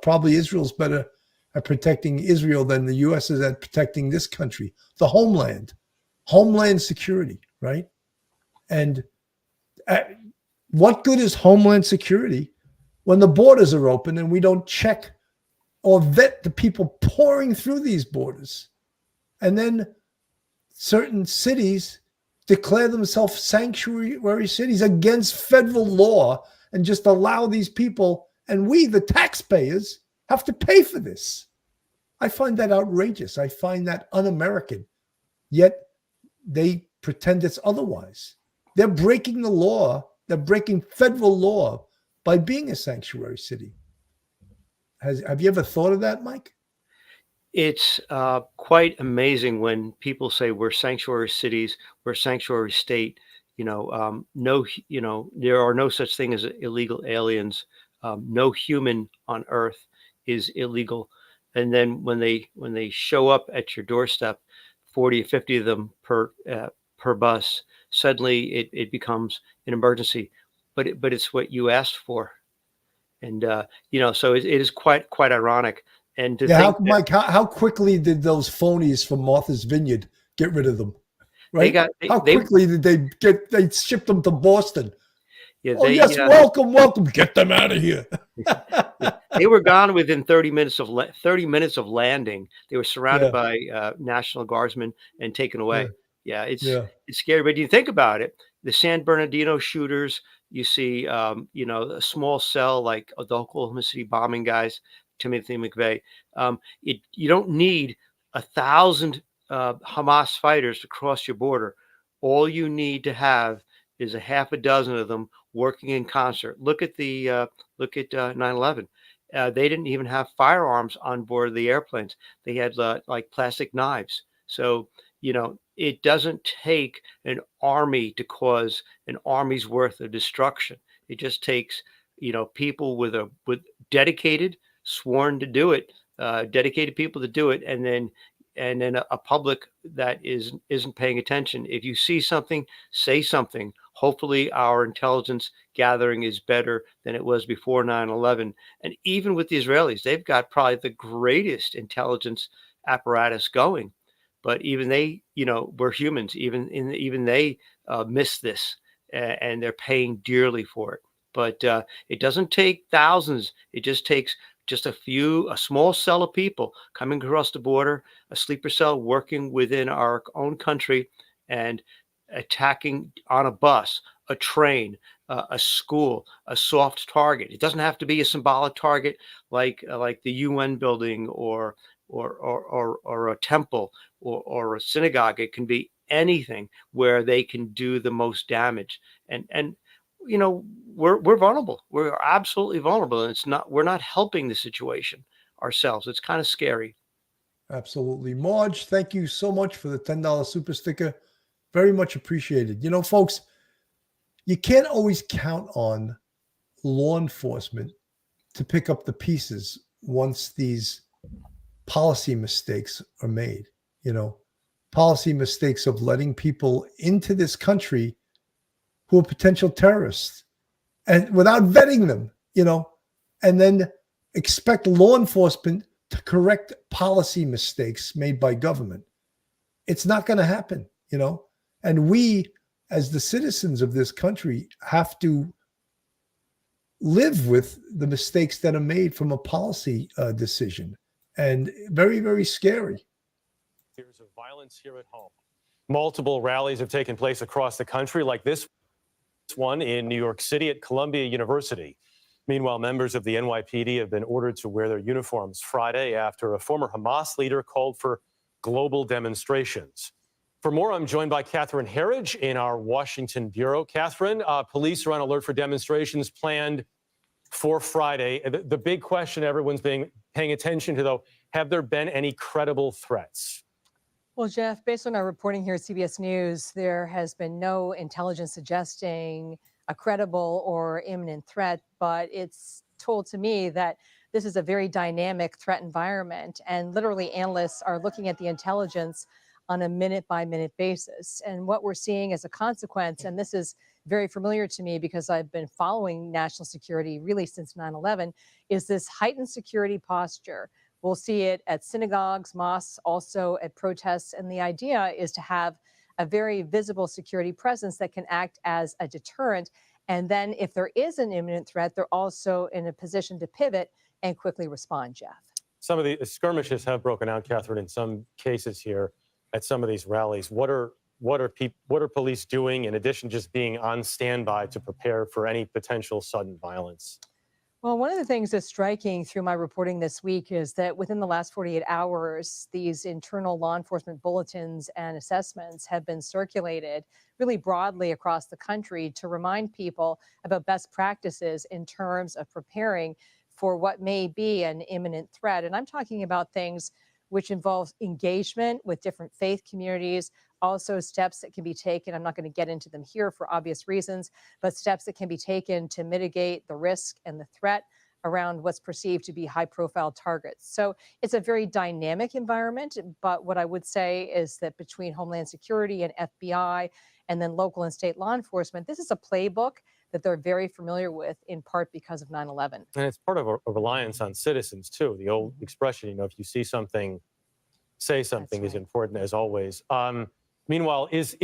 probably Israel's better at protecting Israel than the U.S. is at protecting this country, the homeland security, right? And what good is homeland security when the borders are open and we don't check or vet the people pouring through these borders? And then certain cities declare themselves sanctuary cities against federal law and just allow these people, and we, the taxpayers, have to pay for this. I find that outrageous. I find that un-American. Yet they pretend it's otherwise. They're breaking the law. They're breaking federal law by being a sanctuary city. Have you ever thought of that, Mike? It's quite amazing when people say we're sanctuary cities, we're sanctuary state. There are no such thing as illegal aliens. No human on earth is illegal. And then when they show up at your doorstep, 40 or 50 of them per bus, suddenly it becomes an emergency. But it's what you asked for, and so it is quite ironic. And to think Mike, how quickly did those phonies from Martha's Vineyard get rid of them? Right? How quickly did they shipped them to Boston? Yeah, welcome, get them out of here. They were gone within 30 minutes of landing. They were surrounded by National Guardsmen and taken away. It's scary. But you think about it, the San Bernardino shooters, you see, a small cell like the Oklahoma City bombing guys, Timothy McVeigh. You don't need 1,000 Hamas fighters to cross your border. All you need to have is a half a dozen of them working in concert. Look at 9/11. They didn't even have firearms on board the airplanes. They had like plastic knives. So it doesn't take an army to cause an army's worth of destruction. It just takes people with dedicated, sworn to do it, dedicated people to do it, and then a public that isn't paying attention. If you see something, say something. Hopefully our intelligence gathering is better than it was before 9/11. And even with the Israelis, they've got probably the greatest intelligence apparatus going. But even they, we're humans. Even they miss this, and they're paying dearly for it. But it doesn't take thousands. It just takes a small cell of people coming across the border, a sleeper cell working within our own country and attacking on a bus, a train, a school, a soft target. It doesn't have to be a symbolic target like the UN building or a temple or a synagogue. It can be anything where they can do the most damage. And we're vulnerable. We're absolutely vulnerable, and we're not helping the situation ourselves. It's kind of scary. Absolutely. Marge, thank you so much for the $10 super sticker. Very much appreciated. Folks, you can't always count on law enforcement to pick up the pieces once these policy mistakes are made. Policy mistakes of letting people into this country who are potential terrorists and without vetting them, and then expect law enforcement to correct policy mistakes made by government. It's not going to happen, and we, as the citizens of this country, have to live with the mistakes that are made from a policy decision. And very, very scary. Fears of violence here at home. Multiple rallies have taken place across the country, like this one in New York City at Columbia University. Meanwhile, members of the NYPD have been ordered to wear their uniforms Friday after a former Hamas leader called for global demonstrations. For more, I'm joined by Catherine Herridge in our Washington bureau. Catherine, police are on alert for demonstrations planned for Friday. The big question everyone's paying attention to, though, have there been any credible threats? Well, Jeff, based on our reporting here at CBS News, there has been no intelligence suggesting a credible or imminent threat, but it's told to me that this is a very dynamic threat environment, and literally analysts are looking at the intelligence on a minute by minute basis. And what we're seeing as a consequence, and this is very familiar to me because I've been following national security really since 9/11, is this heightened security posture. We'll see it at synagogues, mosques, also at protests. And the idea is to have a very visible security presence that can act as a deterrent. And then if there is an imminent threat, they're also in a position to pivot and quickly respond, Jeff. Some of the skirmishes have broken out, Catherine, in some cases here at some of these rallies. What are police doing in addition to just being on standby to prepare for any potential sudden violence? Well, one of the things that's striking through my reporting this week is that within the last 48 hours, these internal law enforcement bulletins and assessments have been circulated really broadly across the country to remind people about best practices in terms of preparing for what may be an imminent threat. And I'm talking about things which involve engagement with different faith communities, also steps that can be taken. I'm not going to get into them here for obvious reasons, but steps that can be taken to mitigate the risk and the threat around what's perceived to be high profile targets. So it's a very dynamic environment. But what I would say is that between Homeland Security and FBI and then local and state law enforcement, this is a playbook that they're very familiar with, in part because of 9/11. And it's part of a reliance on citizens, too. The old expression, if you see something, say something, is important, as always. Meanwhile, is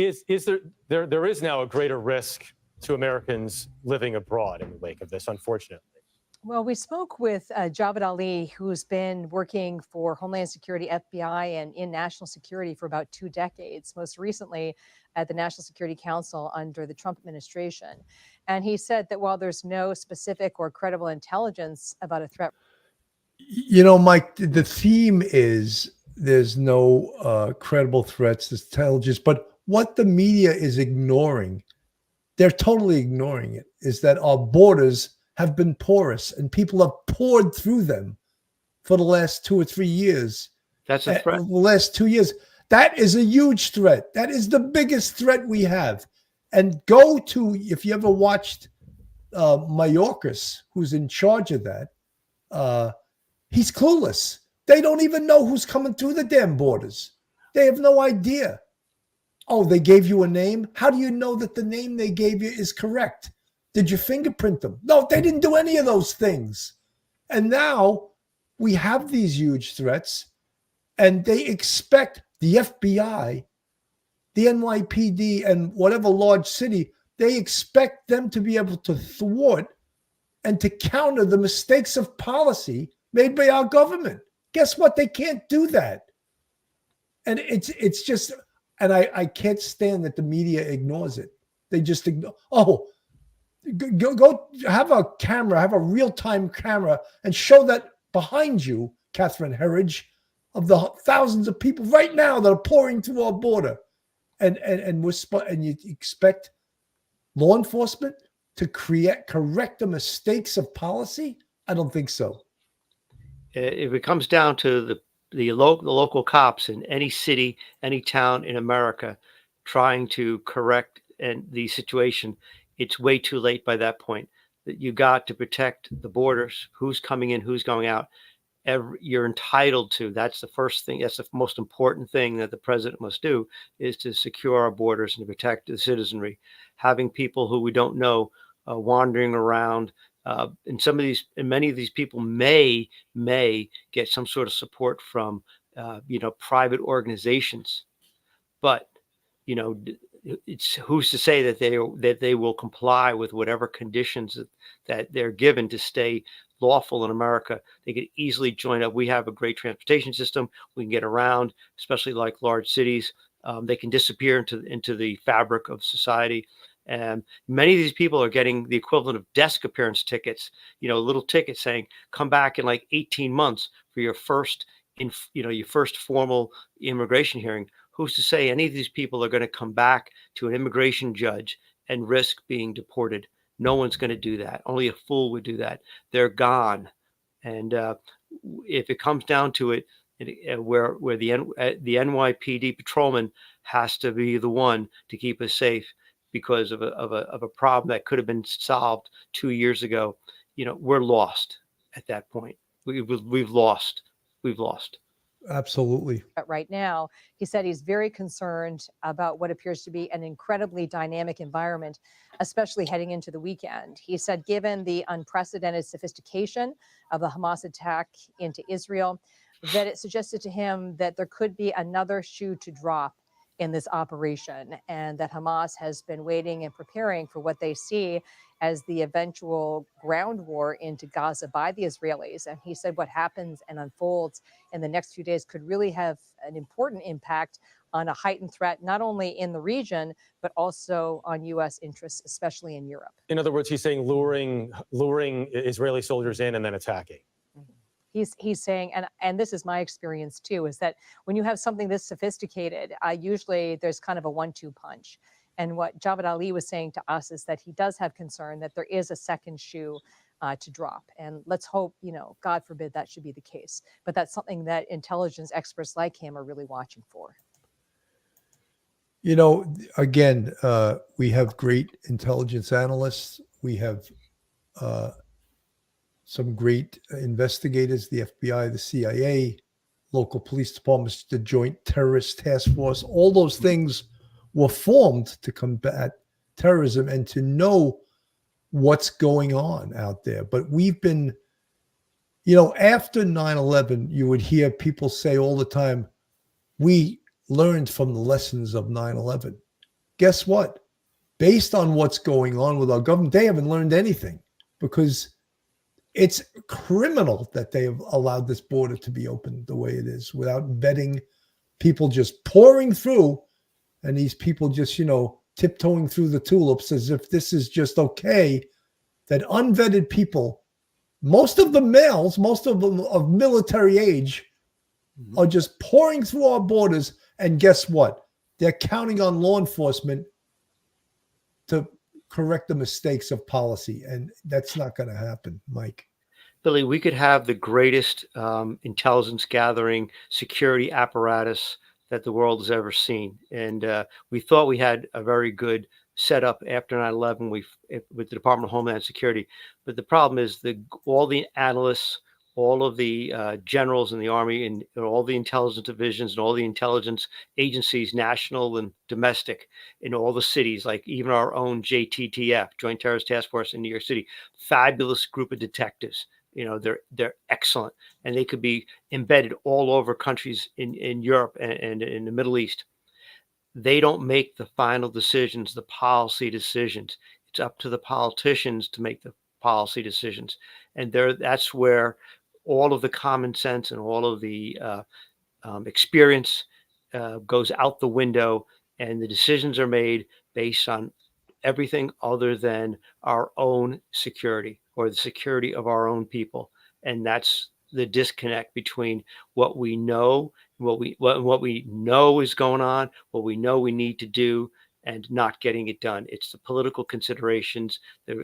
there is now a greater risk to Americans living abroad in the wake of this, unfortunately? Well, we spoke with Javed Ali, who's been working for Homeland Security, FBI, and in national security for about 2 decades, most recently at the National Security Council under the Trump administration. And he said that while there's no specific or credible intelligence about a threat. Mike, the theme is there's no credible threats, there's intelligence, but what the media is ignoring, they're totally ignoring it, is that our borders have been porous and people have poured through them for the last 2 or 3 years. That's a threat. The last 2 years. That is a huge threat. That is the biggest threat we have. And if you ever watched Mayorkas, who's in charge of that, he's clueless. They don't even know who's coming through the damn borders. They have no idea. Oh, they gave you a name? How do you know that the name they gave you is correct? Did you fingerprint them? No, they didn't do any of those things. And now we have these huge threats, and they expect the FBI, the NYPD, and whatever large city, they expect them to be able to thwart and to counter the mistakes of policy made by our government. Guess what? They can't do that. And it's just, and I can't stand that the media ignores it. They just ignore, go have a camera, have a real-time camera, and show that behind you, Catherine Herridge, of the thousands of people right now that are pouring through our border. And you expect law enforcement to correct the mistakes of policy? I don't think so. If it comes down to the local cops in any city, any town in America trying to correct the situation, it's way too late by that point. That you got to protect the borders, who's coming in, who's going out. You're entitled to. That's the first thing. That's the most important thing that the president must do, is to secure our borders and to protect the citizenry. Having people who we don't know wandering around, and many of these people may get some sort of support from private organizations, but it's who's to say that they will comply with whatever conditions that they're given to stay lawful in America. They could easily join up. We have a great transportation system. We can get around, especially like large cities. They can disappear into the fabric of society. And many of these people are getting the equivalent of desk appearance tickets, little tickets saying, come back in like 18 months for your first formal immigration hearing. Who's to say any of these people are going to come back to an immigration judge and risk being deported? No one's going to do that. Only a fool would do that. They're gone. And if it comes down to it, where the NYPD patrolman has to be the one to keep us safe, because of a problem that could have been solved 2 years ago, we're lost at that point. We've lost. Absolutely. Right now, he said he's very concerned about what appears to be an incredibly dynamic environment, especially heading into the weekend. He said, given the unprecedented sophistication of the Hamas attack into Israel, that it suggested to him that there could be another shoe to drop in this operation, and that Hamas has been waiting and preparing for what they see as the eventual ground war into Gaza by the Israelis. And he said what happens and unfolds in the next few days could really have an important impact on a heightened threat, not only in the region, but also on U.S. interests, especially in Europe. In other words, he's saying luring Israeli soldiers in and then attacking. He's saying, and this is my experience too, is that when you have something this sophisticated, usually there's kind of a 1-2 punch. And what Javad Ali was saying to us is that he does have concern that there is a second shoe to drop. And let's hope, God forbid that should be the case. But that's something that intelligence experts like him are really watching for. Again, we have great intelligence analysts. We have some great investigators, the FBI, the CIA, local police departments, the Joint Terrorist Task Force. All those things were formed to combat terrorism and to know what's going on out there. But we've been, after 9/11, you would hear people say all the time, we learned from the lessons of 9/11. Guess what? Based on what's going on with our government, they haven't learned anything, because it's criminal that they have allowed this border to be open the way it is without vetting, people just pouring through, and these people just, tiptoeing through the tulips as if this is just okay, that unvetted people, most of them males, most of them of military age, are just pouring through our borders. And guess what? They're counting on law enforcement to correct the mistakes of policy. And that's not going to happen, Mike. Billy, we could have the greatest intelligence gathering security apparatus that the world has ever seen. And we thought we had a very good setup after 9/11 with the Department of Homeland Security. But the problem is all the analysts, all of the generals in the Army, and all the intelligence divisions and all the intelligence agencies, national and domestic, in all the cities, like even our own JTTF, Joint Terrorist Task Force in New York City, fabulous group of detectives. They're excellent, and they could be embedded all over countries in Europe and in the Middle East. They don't make the final decisions, the policy decisions. It's up to the politicians to make the policy decisions. And that's where all of the common sense and all of the experience goes out the window, and the decisions are made based on everything other than our own security or the security of our own people. And that's the disconnect between what we know, what we know is going on, what we know we need to do, and not getting it done. It's the political considerations, they're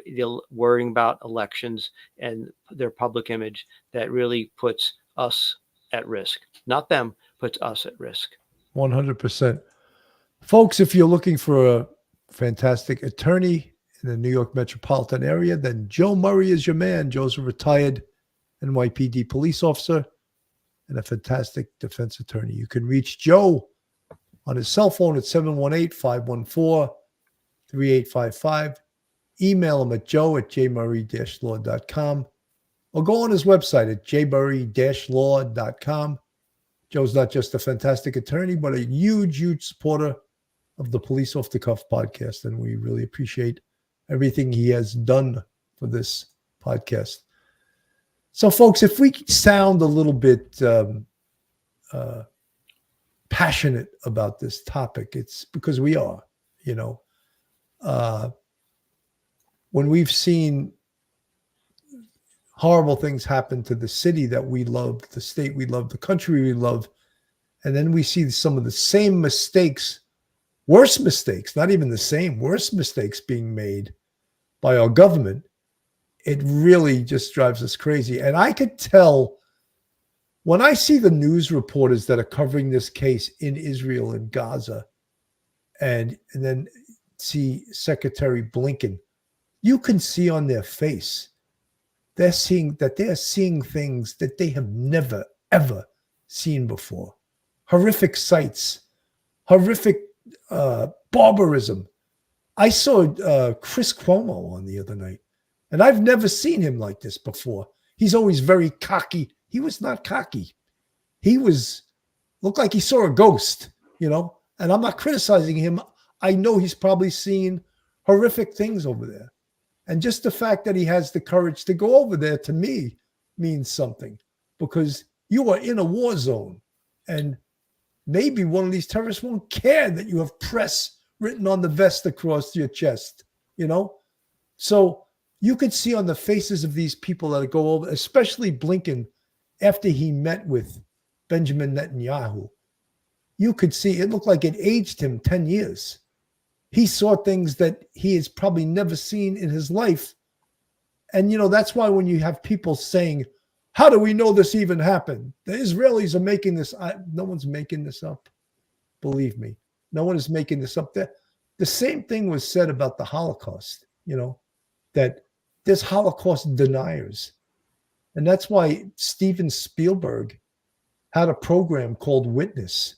worrying about elections and their public image that really puts us at risk. Not them, puts us at risk. 100%. Folks, if you're looking for a fantastic attorney in the New York metropolitan area, then Joe Murray is your man. Joe's a retired NYPD police officer and a fantastic defense attorney. You can reach Joe on his cell phone at 718-514-3855. Email him at joe@jmurray-law.com, or go on his website at jmurray-law.com. Joe's not just a fantastic attorney, but a huge, huge supporter of the Police Off the Cuff podcast, and we really appreciate everything he has done for this podcast. So, folks, if we sound a little bit passionate about this topic, it's because we are. When we've seen horrible things happen to the city that we love, the state we love, the country we love, and then we see some of the same mistakes, worse mistakes, not even the same, worse mistakes being made by our government, it really just drives us crazy. And I could tell when I see the news reporters that are covering this case in Israel and Gaza, and then see Secretary Blinken, you can see on their face, they're seeing things that they have never, ever seen before. Horrific sights, horrific barbarism. I saw Chris Cuomo on the other night, and I've never seen him like this before. He's always very cocky. He was not cocky. He looked like he saw a ghost, you know, and I'm not criticizing him. I know he's probably seen horrific things over there. And just the fact that he has the courage to go over there, to me, means something, because you are in a war zone, and maybe one of these terrorists won't care that you have press written on the vest across your chest, you know? So you could see on the faces of these people that go over, especially Blinken, after he met with Benjamin Netanyahu, you could see it looked like it aged him 10 years. He saw things that he has probably never seen in his life. And, you know, that's why when you have people saying, how do we know this even happened? The Israelis are making this. No one's making this up. Believe me. No one is making this up. The same thing was said about the Holocaust, you know, that there's Holocaust deniers. And that's why Steven Spielberg had a program called Witness,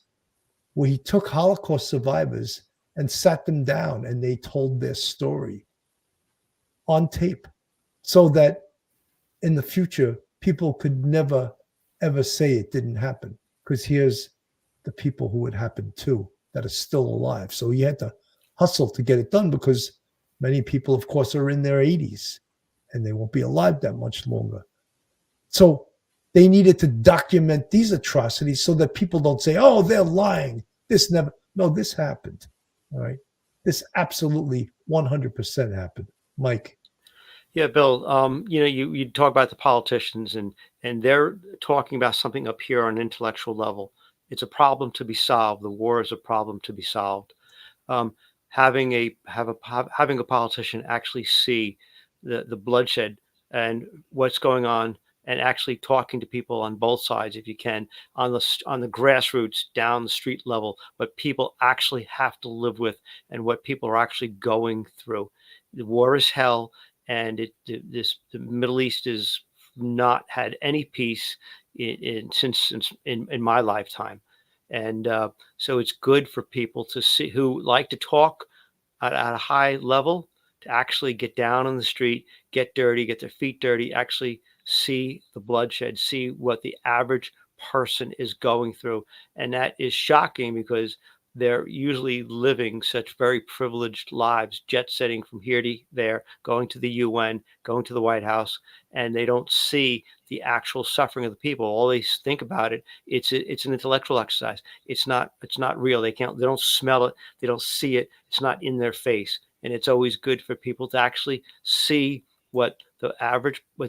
where he took Holocaust survivors and sat them down and they told their story on tape, so that in the future, people could never, ever say it didn't happen, because here's the people who it happened to that are still alive. So he had to hustle to get it done, because many people, of course, are in their 80s and they won't be alive that much longer. So they needed to document these atrocities so that people don't say, oh, they're lying. This never, no, this happened. All right. This absolutely 100% happened. Mike. Yeah, Bill, you know, you talk about the politicians, and they're talking about something up here on an intellectual level. It's a problem to be solved. The war is a problem to be solved. Having a politician actually see the bloodshed and what's going on, and actually talking to people on both sides, if you can, on the grassroots, down the street level, what people actually have to live with and what people are actually going through. The war is hell, and the Middle East has not had any peace since in my lifetime, and so it's good for people to see, who like to talk at a high level, to actually get down on the street, get dirty, get their feet dirty, actually see the bloodshed, see what the average person is going through. And that is shocking, because they're usually living such very privileged lives, jet setting from here to there, going to the UN, going to the White House, and they don't see the actual suffering of the people. All they think about it, it's an intellectual exercise. It's not real. They don't smell it. They don't see it. It's not in their face. And it's always good for people to actually see what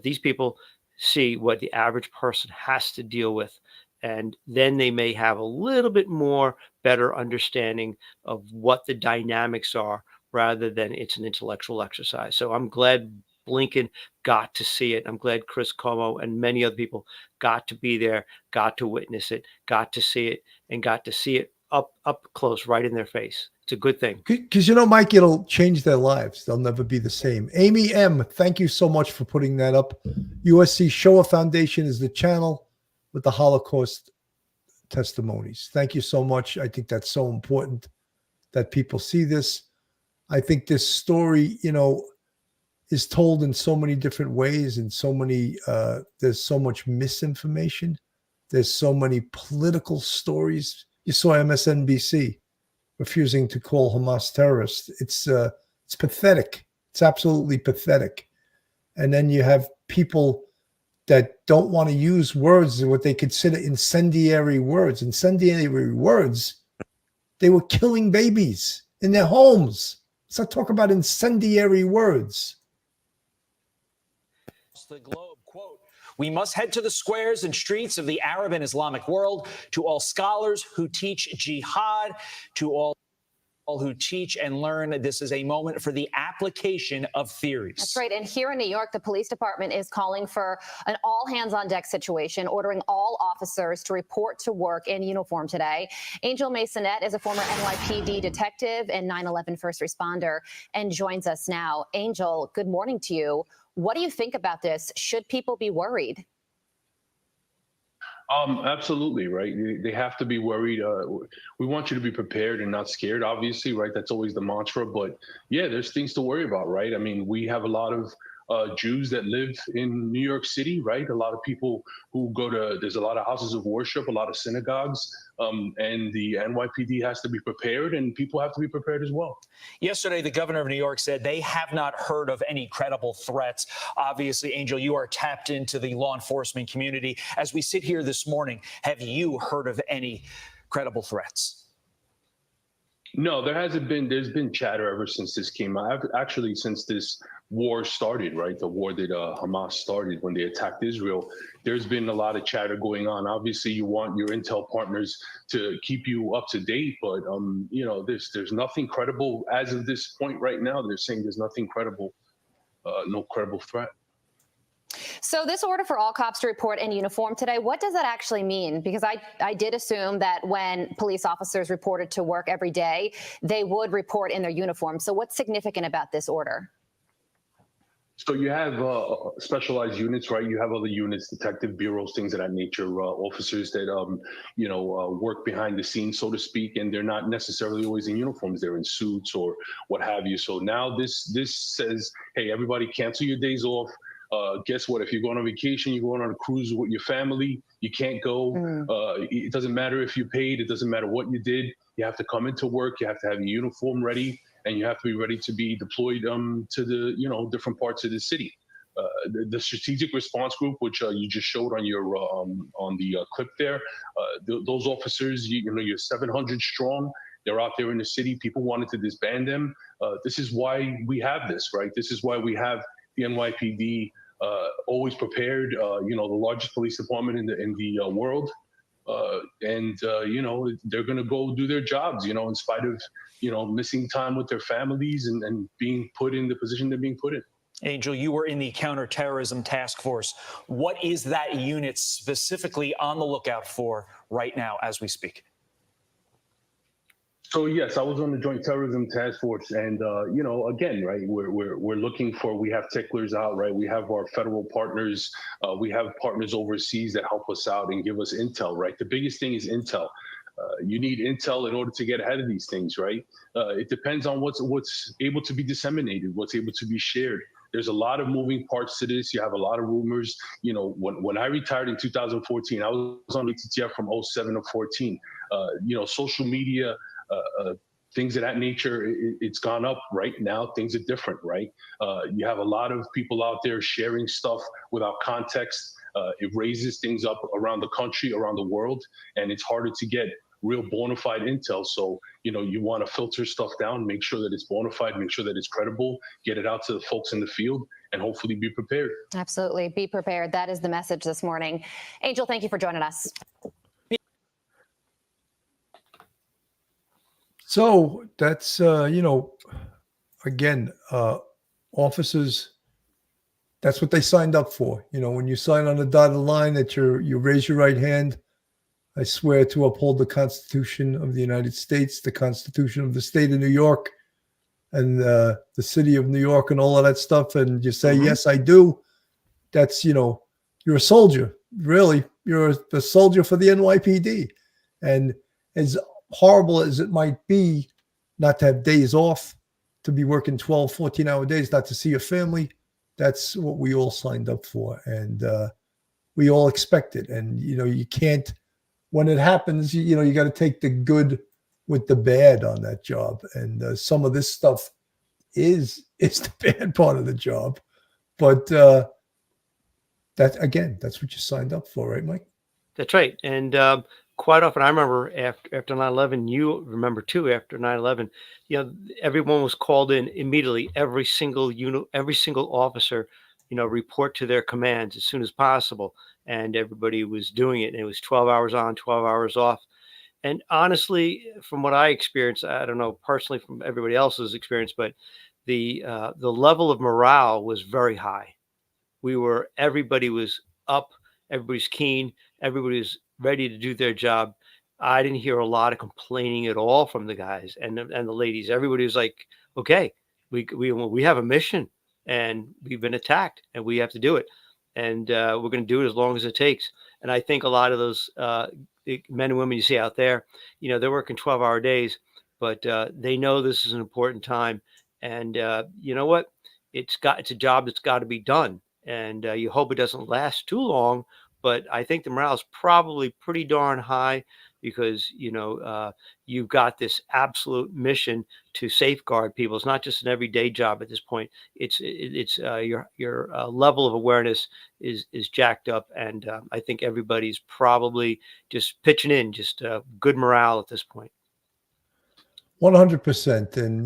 these people see, what the average person has to deal with. And then they may have a little bit more better understanding of what the dynamics are, rather than it's an intellectual exercise. So I'm glad Blinken got to see it. I'm glad Chris Cuomo and many other people got to be there, got to witness it, got to see it, and got to see it up close, right in their face. It's a good thing. Because, you know, Mike, it'll change their lives. They'll never be the same. Amy M., thank you so much for putting that up. USC Shoah Foundation is the channel with the Holocaust testimonies. Thank you so much. I think that's so important that people see this. I think this story, you know, is told in so many different ways, and so many, there's so much misinformation. There's so many political stories. You saw MSNBC refusing to call Hamas terrorists. It's pathetic. It's absolutely pathetic. And then you have people that don't want to use words, what they consider incendiary words. Incendiary words, they were killing babies in their homes. Let's not talk about incendiary words. The globe, quote, "We must head to the squares and streets of the Arab and Islamic world, to all scholars who teach jihad, to all All who teach and learn. This is a moment for the application of theories. That's right. And here in New York, the police department is calling for an all hands on deck situation, ordering all officers to report to work in uniform today. Angel Masonette is a former NYPD detective and 9/11 first responder and joins us now. Angel, good morning to you. What do you think about this? Should people be worried? Absolutely, right. They have to be worried. We want you to be prepared and not scared, obviously, right? That's always the mantra. But yeah, there's things to worry about, right? I mean, we have a lot of Jews that live in New York City, right? A lot of people who there's a lot of houses of worship, a lot of synagogues, and the NYPD has to be prepared, and people have to be prepared as well. Yesterday, the governor of New York said they have not heard of any credible threats. Obviously, Angel, you are tapped into the law enforcement community. As we sit here this morning, have you heard of any credible threats? No, there hasn't been. There's been chatter ever since this came out. Actually, since this war started, right? The war that Hamas started when they attacked Israel. There's been a lot of chatter going on. Obviously, you want your intel partners to keep you up to date, but you know, there's nothing credible as of this point right now. They're saying there's nothing credible, no credible threat. So this order for all cops to report in uniform today, what does that actually mean? Because I did assume that when police officers reported to work every day, they would report in their uniform. So what's significant about this order? So you have specialized units, right? You have other units, detective bureaus, things of that nature, officers that, work behind the scenes, so to speak, and they're not necessarily always in uniforms. They're in suits or what have you. So now this says, hey, everybody cancel your days off. Guess what? If you're going on vacation, you're going on a cruise with your family, you can't go. It doesn't matter if you paid. It doesn't matter what you did. You have to come into work. You have to have your uniform ready, and you have to be ready to be deployed to the different parts of the city. The strategic response group, which you just showed on your on the clip there, those officers, you're 700 strong. They're out there in the city. People wanted to disband them. This is why we have this, right? This is why we have the NYPD always prepared. The largest police department in the world. They're going to go do their jobs, in spite of, missing time with their families and being put in the position they're being put in. Angel, you were in the Counterterrorism Task Force. What is that unit specifically on the lookout for right now as we speak? So yes, I was on the Joint Terrorism Task Force, and again, right, we're looking for. We have ticklers out, right? We have our federal partners. We have partners overseas that help us out and give us intel, right? The biggest thing is intel. You need intel in order to get ahead of these things, right? It depends on what's able to be disseminated, what's able to be shared. There's a lot of moving parts to this. You have a lot of rumors. When I retired in 2014, I was on ATTF from 07 to 14. Social media. Things of that nature, it's gone up. Right now, things are different, right? You have a lot of people out there sharing stuff without context. It raises things up around the country, around the world, and it's harder to get real bona fide intel. So, you want to filter stuff down, make sure that it's bona fide, make sure that it's credible, get it out to the folks in the field, and hopefully be prepared. Absolutely. Be prepared. That is the message this morning. Angel, thank you for joining us. So that's, again, officers, that's what they signed up for. When you sign on the dotted line that you raise your right hand, I swear to uphold the Constitution of the United States, the Constitution of the state of New York, and the city of New York and all of that stuff. And you say, yes, I do. That's, you're a soldier. Really, you're a soldier for the NYPD. And as horrible as it might be not to have days off, to be working 12, 14-hour days, not to see your family, that's what we all signed up for. And we all expect it. And, you can't, when it happens, you got to take the good with the bad on that job. And some of this stuff is the bad part of the job. But that's what you signed up for, right, Mike? That's right. And quite often, I remember after 9/11, you remember too, after 9/11, everyone was called in immediately. Every single officer, report to their commands as soon as possible. And everybody was doing it. And it was 12 hours on, 12 hours off. And honestly, from what I experienced, I don't know personally from everybody else's experience, but the level of morale was very high. Everybody was up, everybody's keen, everybody was ready to do their job. I didn't hear a lot of complaining at all from the guys and the ladies. Everybody was like, okay, we have a mission and we've been attacked and we have to do it. And we're going to do it as long as it takes. And I think a lot of those men and women you see out there, they're working 12-hour days, but they know this is an important time. And you know what? It's a job that's got to be done. And you hope it doesn't last too long. But I think the morale is probably pretty darn high because, you've got this absolute mission to safeguard people. It's not just an everyday job at this point. It's your level of awareness is jacked up. And I think everybody's probably just pitching in, just good morale at this point. 100%. And,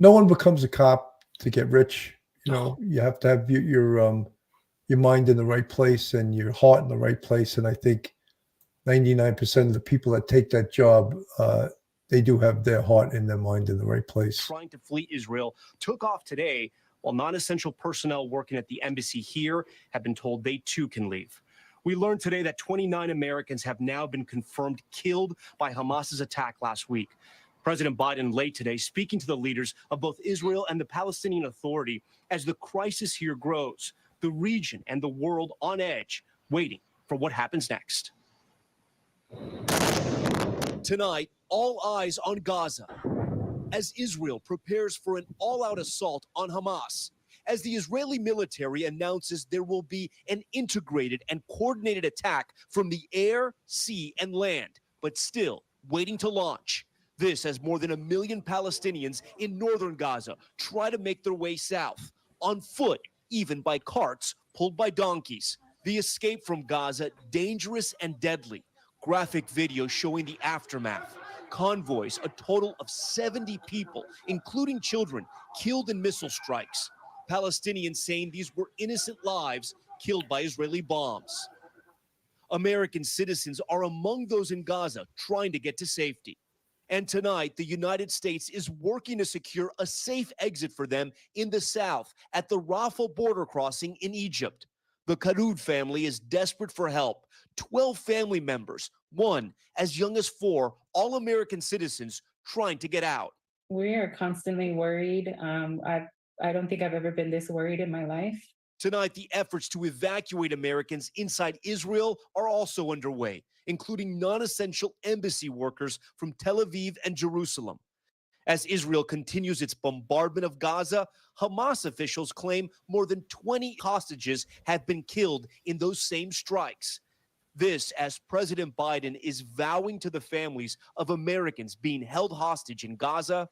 no one becomes a cop to get rich. You have to have your mind in the right place and your heart in the right place. And I think 99% of the people that take that job, they do have their heart and their mind in the right place. Trying to flee Israel took off today, while non-essential personnel working at the embassy here have been told they too can leave. We learned today that 29 Americans have now been confirmed killed by Hamas's attack last week. President Biden late today speaking to the leaders of both Israel and the Palestinian Authority as the crisis here grows, the region and the world on edge, waiting for what happens next. Tonight, all eyes on Gaza as Israel prepares for an all-out assault on Hamas, as the Israeli military announces there will be an integrated and coordinated attack from the air, sea, and land, but still waiting to launch. This as more than 1 million Palestinians in northern Gaza try to make their way south, on foot, even by carts pulled by donkeys. The escape from Gaza, dangerous and deadly. Graphic video showing the aftermath. Convoys, a total of 70 people, including children, killed in missile strikes. Palestinians saying these were innocent lives killed by Israeli bombs. American citizens are among those in Gaza trying to get to safety. And tonight, the United States is working to secure a safe exit for them in the south at the Rafah border crossing in Egypt. The Karoud family is desperate for help. 12 family members, one as young as 4, all American citizens trying to get out. We are constantly worried. I don't think I've ever been this worried in my life. Tonight, the efforts to evacuate Americans inside Israel are also underway, including non-essential embassy workers from Tel Aviv and Jerusalem. As Israel continues its bombardment of Gaza, Hamas officials claim more than 20 hostages have been killed in those same strikes. This as President Biden is vowing to the families of Americans being held hostage in Gaza.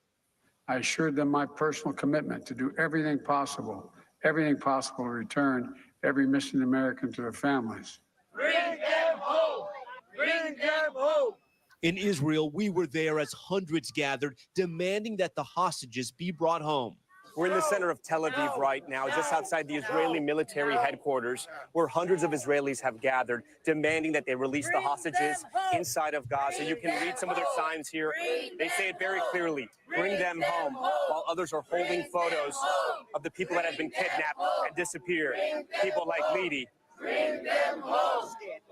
I assured them my personal commitment to do everything possible to return every missing American to their families. Bring them home! Bring them home! In Israel, we were there as hundreds gathered, demanding that the hostages be brought home. We're in the center of Tel Aviv right now, just outside the Israeli military headquarters, where hundreds of Israelis have gathered, demanding that they release the hostages inside of Gaza. You can read some of their signs here. They say it very clearly, bring them home, while others are holding photos of the people that have been kidnapped and disappeared. People like Lidi. Bring them home!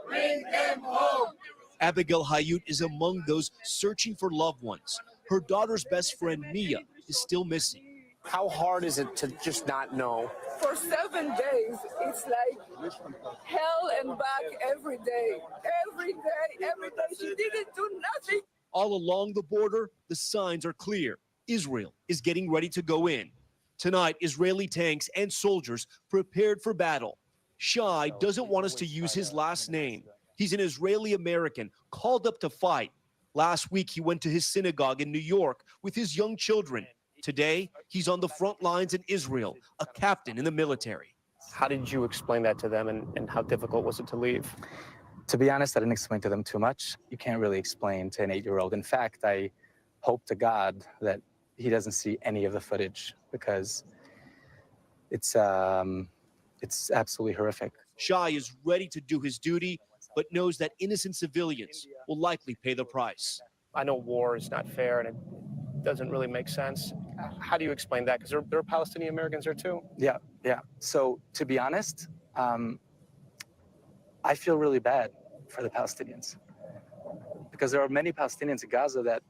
Bring them home! Abigail Hayut is among those searching for loved ones. Her daughter's best friend, Mia, is still missing. How hard is it to just not know? For 7 days, it's like hell and back every day. Every day. She didn't do nothing. All along the border, the signs are clear. Israel is getting ready to go in. Tonight, Israeli tanks and soldiers prepared for battle. Shai doesn't want us to use his last name. He's an Israeli American called up to fight. Last week, he went to his synagogue in New York with his young children. Today, he's on the front lines in Israel, a captain in the military. How did you explain that to them, and how difficult was it to leave? To be honest, I didn't explain to them too much. You can't really explain to an 8-year-old. In fact, I hope to God that he doesn't see any of the footage because it's absolutely horrific. Shai is ready to do his duty, but knows that innocent civilians will likely pay the price. I know war is not fair and it doesn't really make sense. How do you explain that? Because there are Palestinian Americans there too. Yeah. So to be honest, I feel really bad for the Palestinians because there are many Palestinians in Gaza that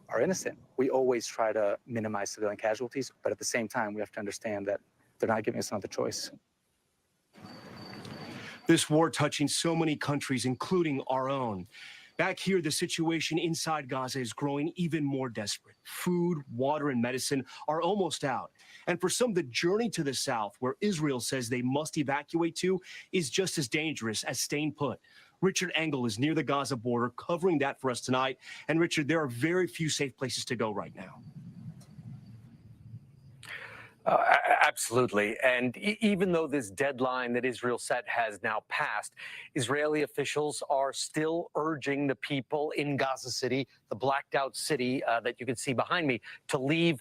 are innocent. We always try to minimize civilian casualties, but at the same time, we have to understand that they're not giving us another choice. This war touching so many countries, including our own. Back here, the situation inside Gaza is growing even more desperate. Food, water, and medicine are almost out. And for some, the journey to the south, where Israel says they must evacuate to, is just as dangerous as staying put. Richard Engel is near the Gaza border, covering that for us tonight. And Richard, there are very few safe places to go right now. Absolutely. And even though this deadline that Israel set has now passed, Israeli officials are still urging the people in Gaza City, the blacked out city that you can see behind me, to leave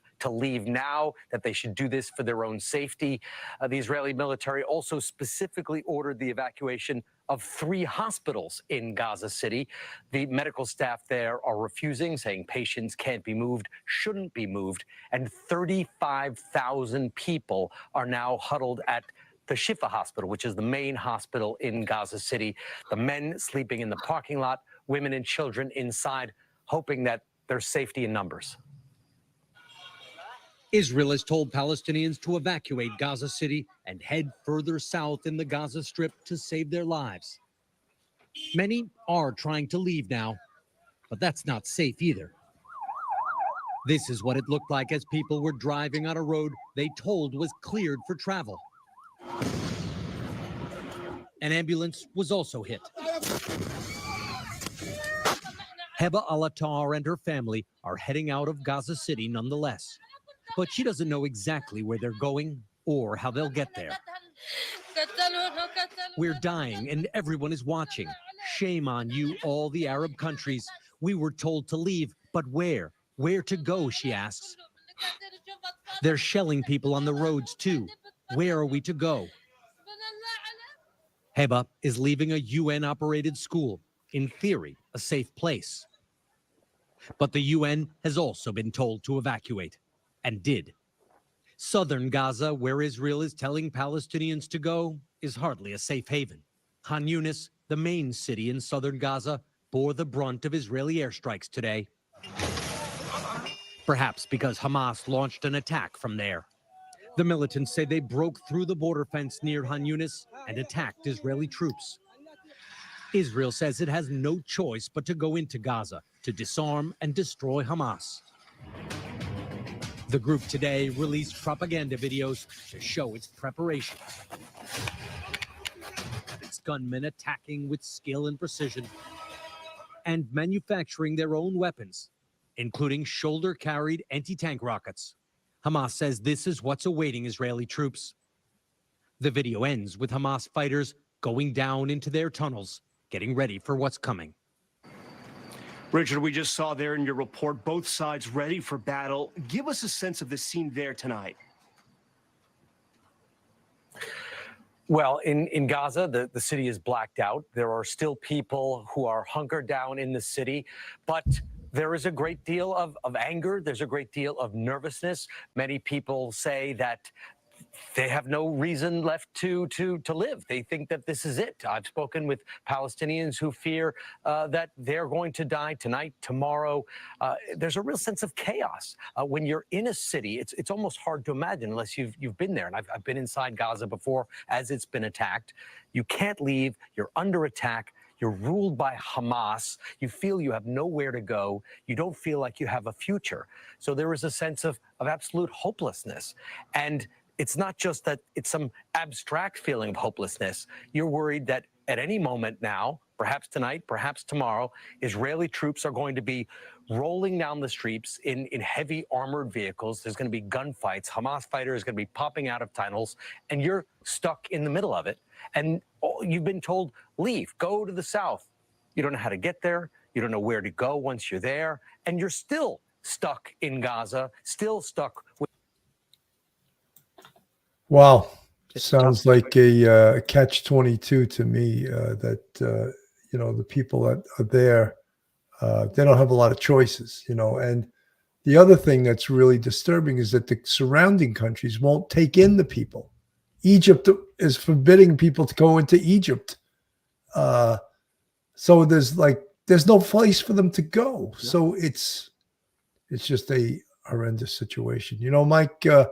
now, that they should do this for their own safety. The Israeli military also specifically ordered the evacuation of 3 hospitals in Gaza City. The medical staff there are refusing, saying patients can't be moved, shouldn't be moved, and 35,000 people are now huddled at the Shifa hospital, which is the main hospital in Gaza City. The men sleeping in the parking lot, women and children inside, hoping that there's safety in numbers. Israel has told Palestinians to evacuate Gaza City and head further south in the Gaza Strip to save their lives. Many are trying to leave now, but that's not safe either. This is what it looked like as people were driving on a road they told was cleared for travel. An ambulance was also hit. Heba Al-Attar and her family are heading out of Gaza City nonetheless. But she doesn't know exactly where they're going or how they'll get there. We're dying and everyone is watching. Shame on you, all the Arab countries. We were told to leave, but where? Where to go, she asks. They're shelling people on the roads too. Where are we to go? Heba is leaving a UN-operated school, in theory, a safe place. But the UN has also been told to evacuate. And did. Southern Gaza, where Israel is telling Palestinians to go, is hardly a safe haven. Khan Yunis, the main city in southern Gaza, bore the brunt of Israeli airstrikes today. Perhaps because Hamas launched an attack from there. The militants say they broke through the border fence near Khan Yunis and attacked Israeli troops. Israel says it has no choice but to go into Gaza to disarm and destroy Hamas. The group today released propaganda videos to show its preparation. Its gunmen attacking with skill and precision and manufacturing their own weapons, including shoulder-carried anti-tank rockets. Hamas says this is what's awaiting Israeli troops. The video ends with Hamas fighters going down into their tunnels, getting ready for what's coming. Richard, we just saw there in your report, both sides ready for battle. Give us a sense of the scene there tonight. Well, in Gaza, the city is blacked out. There are still people who are hunkered down in the city, but there is a great deal of anger. There's a great deal of nervousness. Many people say that they have no reason left to live. They think that this is it. I've spoken with Palestinians who fear that they're going to die tonight, tomorrow. There's a real sense of chaos. When you're in a city, it's almost hard to imagine unless you've been there. And I've been inside Gaza before as it's been attacked. You can't leave. You're under attack. You're ruled by Hamas. You feel you have nowhere to go. You don't feel like you have a future. So there is a sense of absolute hopelessness. And it's not just that it's some abstract feeling of hopelessness. You're worried that at any moment now, perhaps tonight, perhaps tomorrow, Israeli troops are going to be rolling down the streets in heavy armored vehicles. There's going to be gunfights. Hamas fighters are going to be popping out of tunnels, and you're stuck in the middle of it. And you've been told, leave, go to the south. You don't know how to get there. You don't know where to go once you're there. And you're still stuck in Gaza, still stuck with. Wow. Sounds like a catch-22 to me that, the people that are there, they don't have a lot of choices, and the other thing that's really disturbing is that the surrounding countries won't take in the people. Egypt is forbidding people to go into Egypt. So there's no place for them to go. Yeah. So it's just a horrendous situation. Mike, I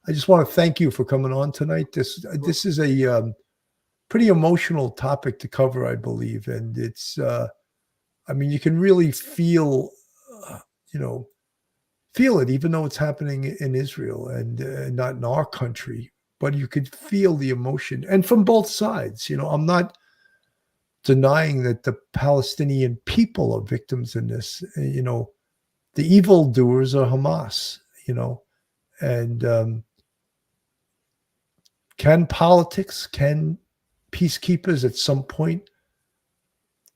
just want to thank you for coming on tonight. This is a pretty emotional topic to cover, I believe. And it's, you can really feel it, even though it's happening in Israel and not in our country, but you could feel the emotion, and from both sides. I'm not denying that the Palestinian people are victims in this. The evildoers are Hamas. And can peacekeepers at some point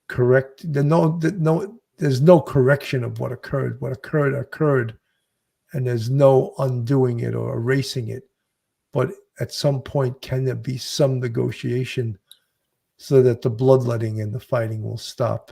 correct? There's no correction of what occurred. What occurred, and there's no undoing it or erasing it. But at some point, can there be some negotiation so that the bloodletting and the fighting will stop?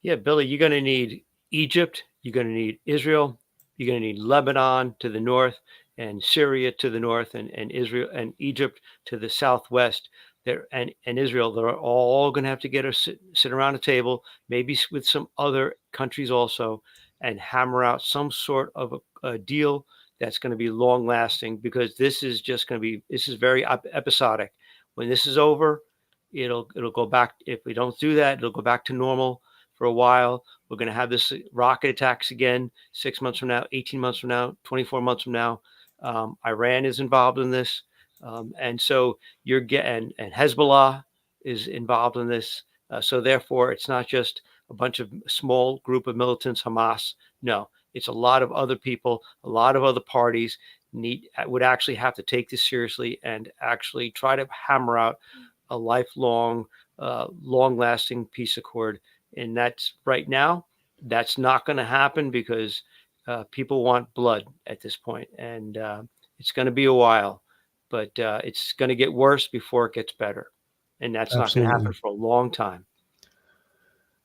Yeah, Billy, you're going to need Egypt. You're going to need Israel. You're going to need Lebanon to the north, and Syria to the north, and Israel and Egypt to the southwest. There and Israel, they're all going to have to sit around a table, maybe with some other countries also, and hammer out some sort of a deal that's going to be long lasting, because this is very episodic. When this is over, it'll go back. If we don't do that, it'll go back to normal for a while. We're going to have this rocket attacks again 6 months from now, 18 months from now, 24 months from now. Iran is involved in this. And so and Hezbollah is involved in this. So therefore, it's not just a bunch of small group of militants, Hamas. No, it's a lot of other people, a lot of other parties would actually have to take this seriously and actually try to hammer out a lifelong, long-lasting peace accord. And that's right now, that's not going to happen, because people want blood at this point. And it's going to be a while, but it's going to get worse before it gets better. And that's Absolutely. Not going to happen for a long time.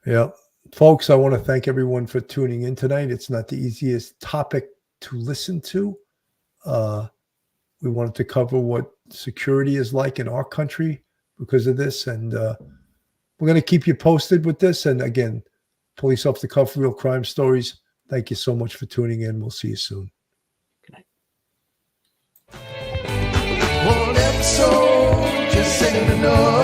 Yeah. Folks, I want to thank everyone for tuning in tonight. It's not the easiest topic to listen to. We wanted to cover what security is like in our country because of this. And we're going to keep you posted with this. And again, Police Off the Cuff, Real Crime Stories. Thank you so much for tuning in. We'll see you soon. Good night. One episode just ain't enough.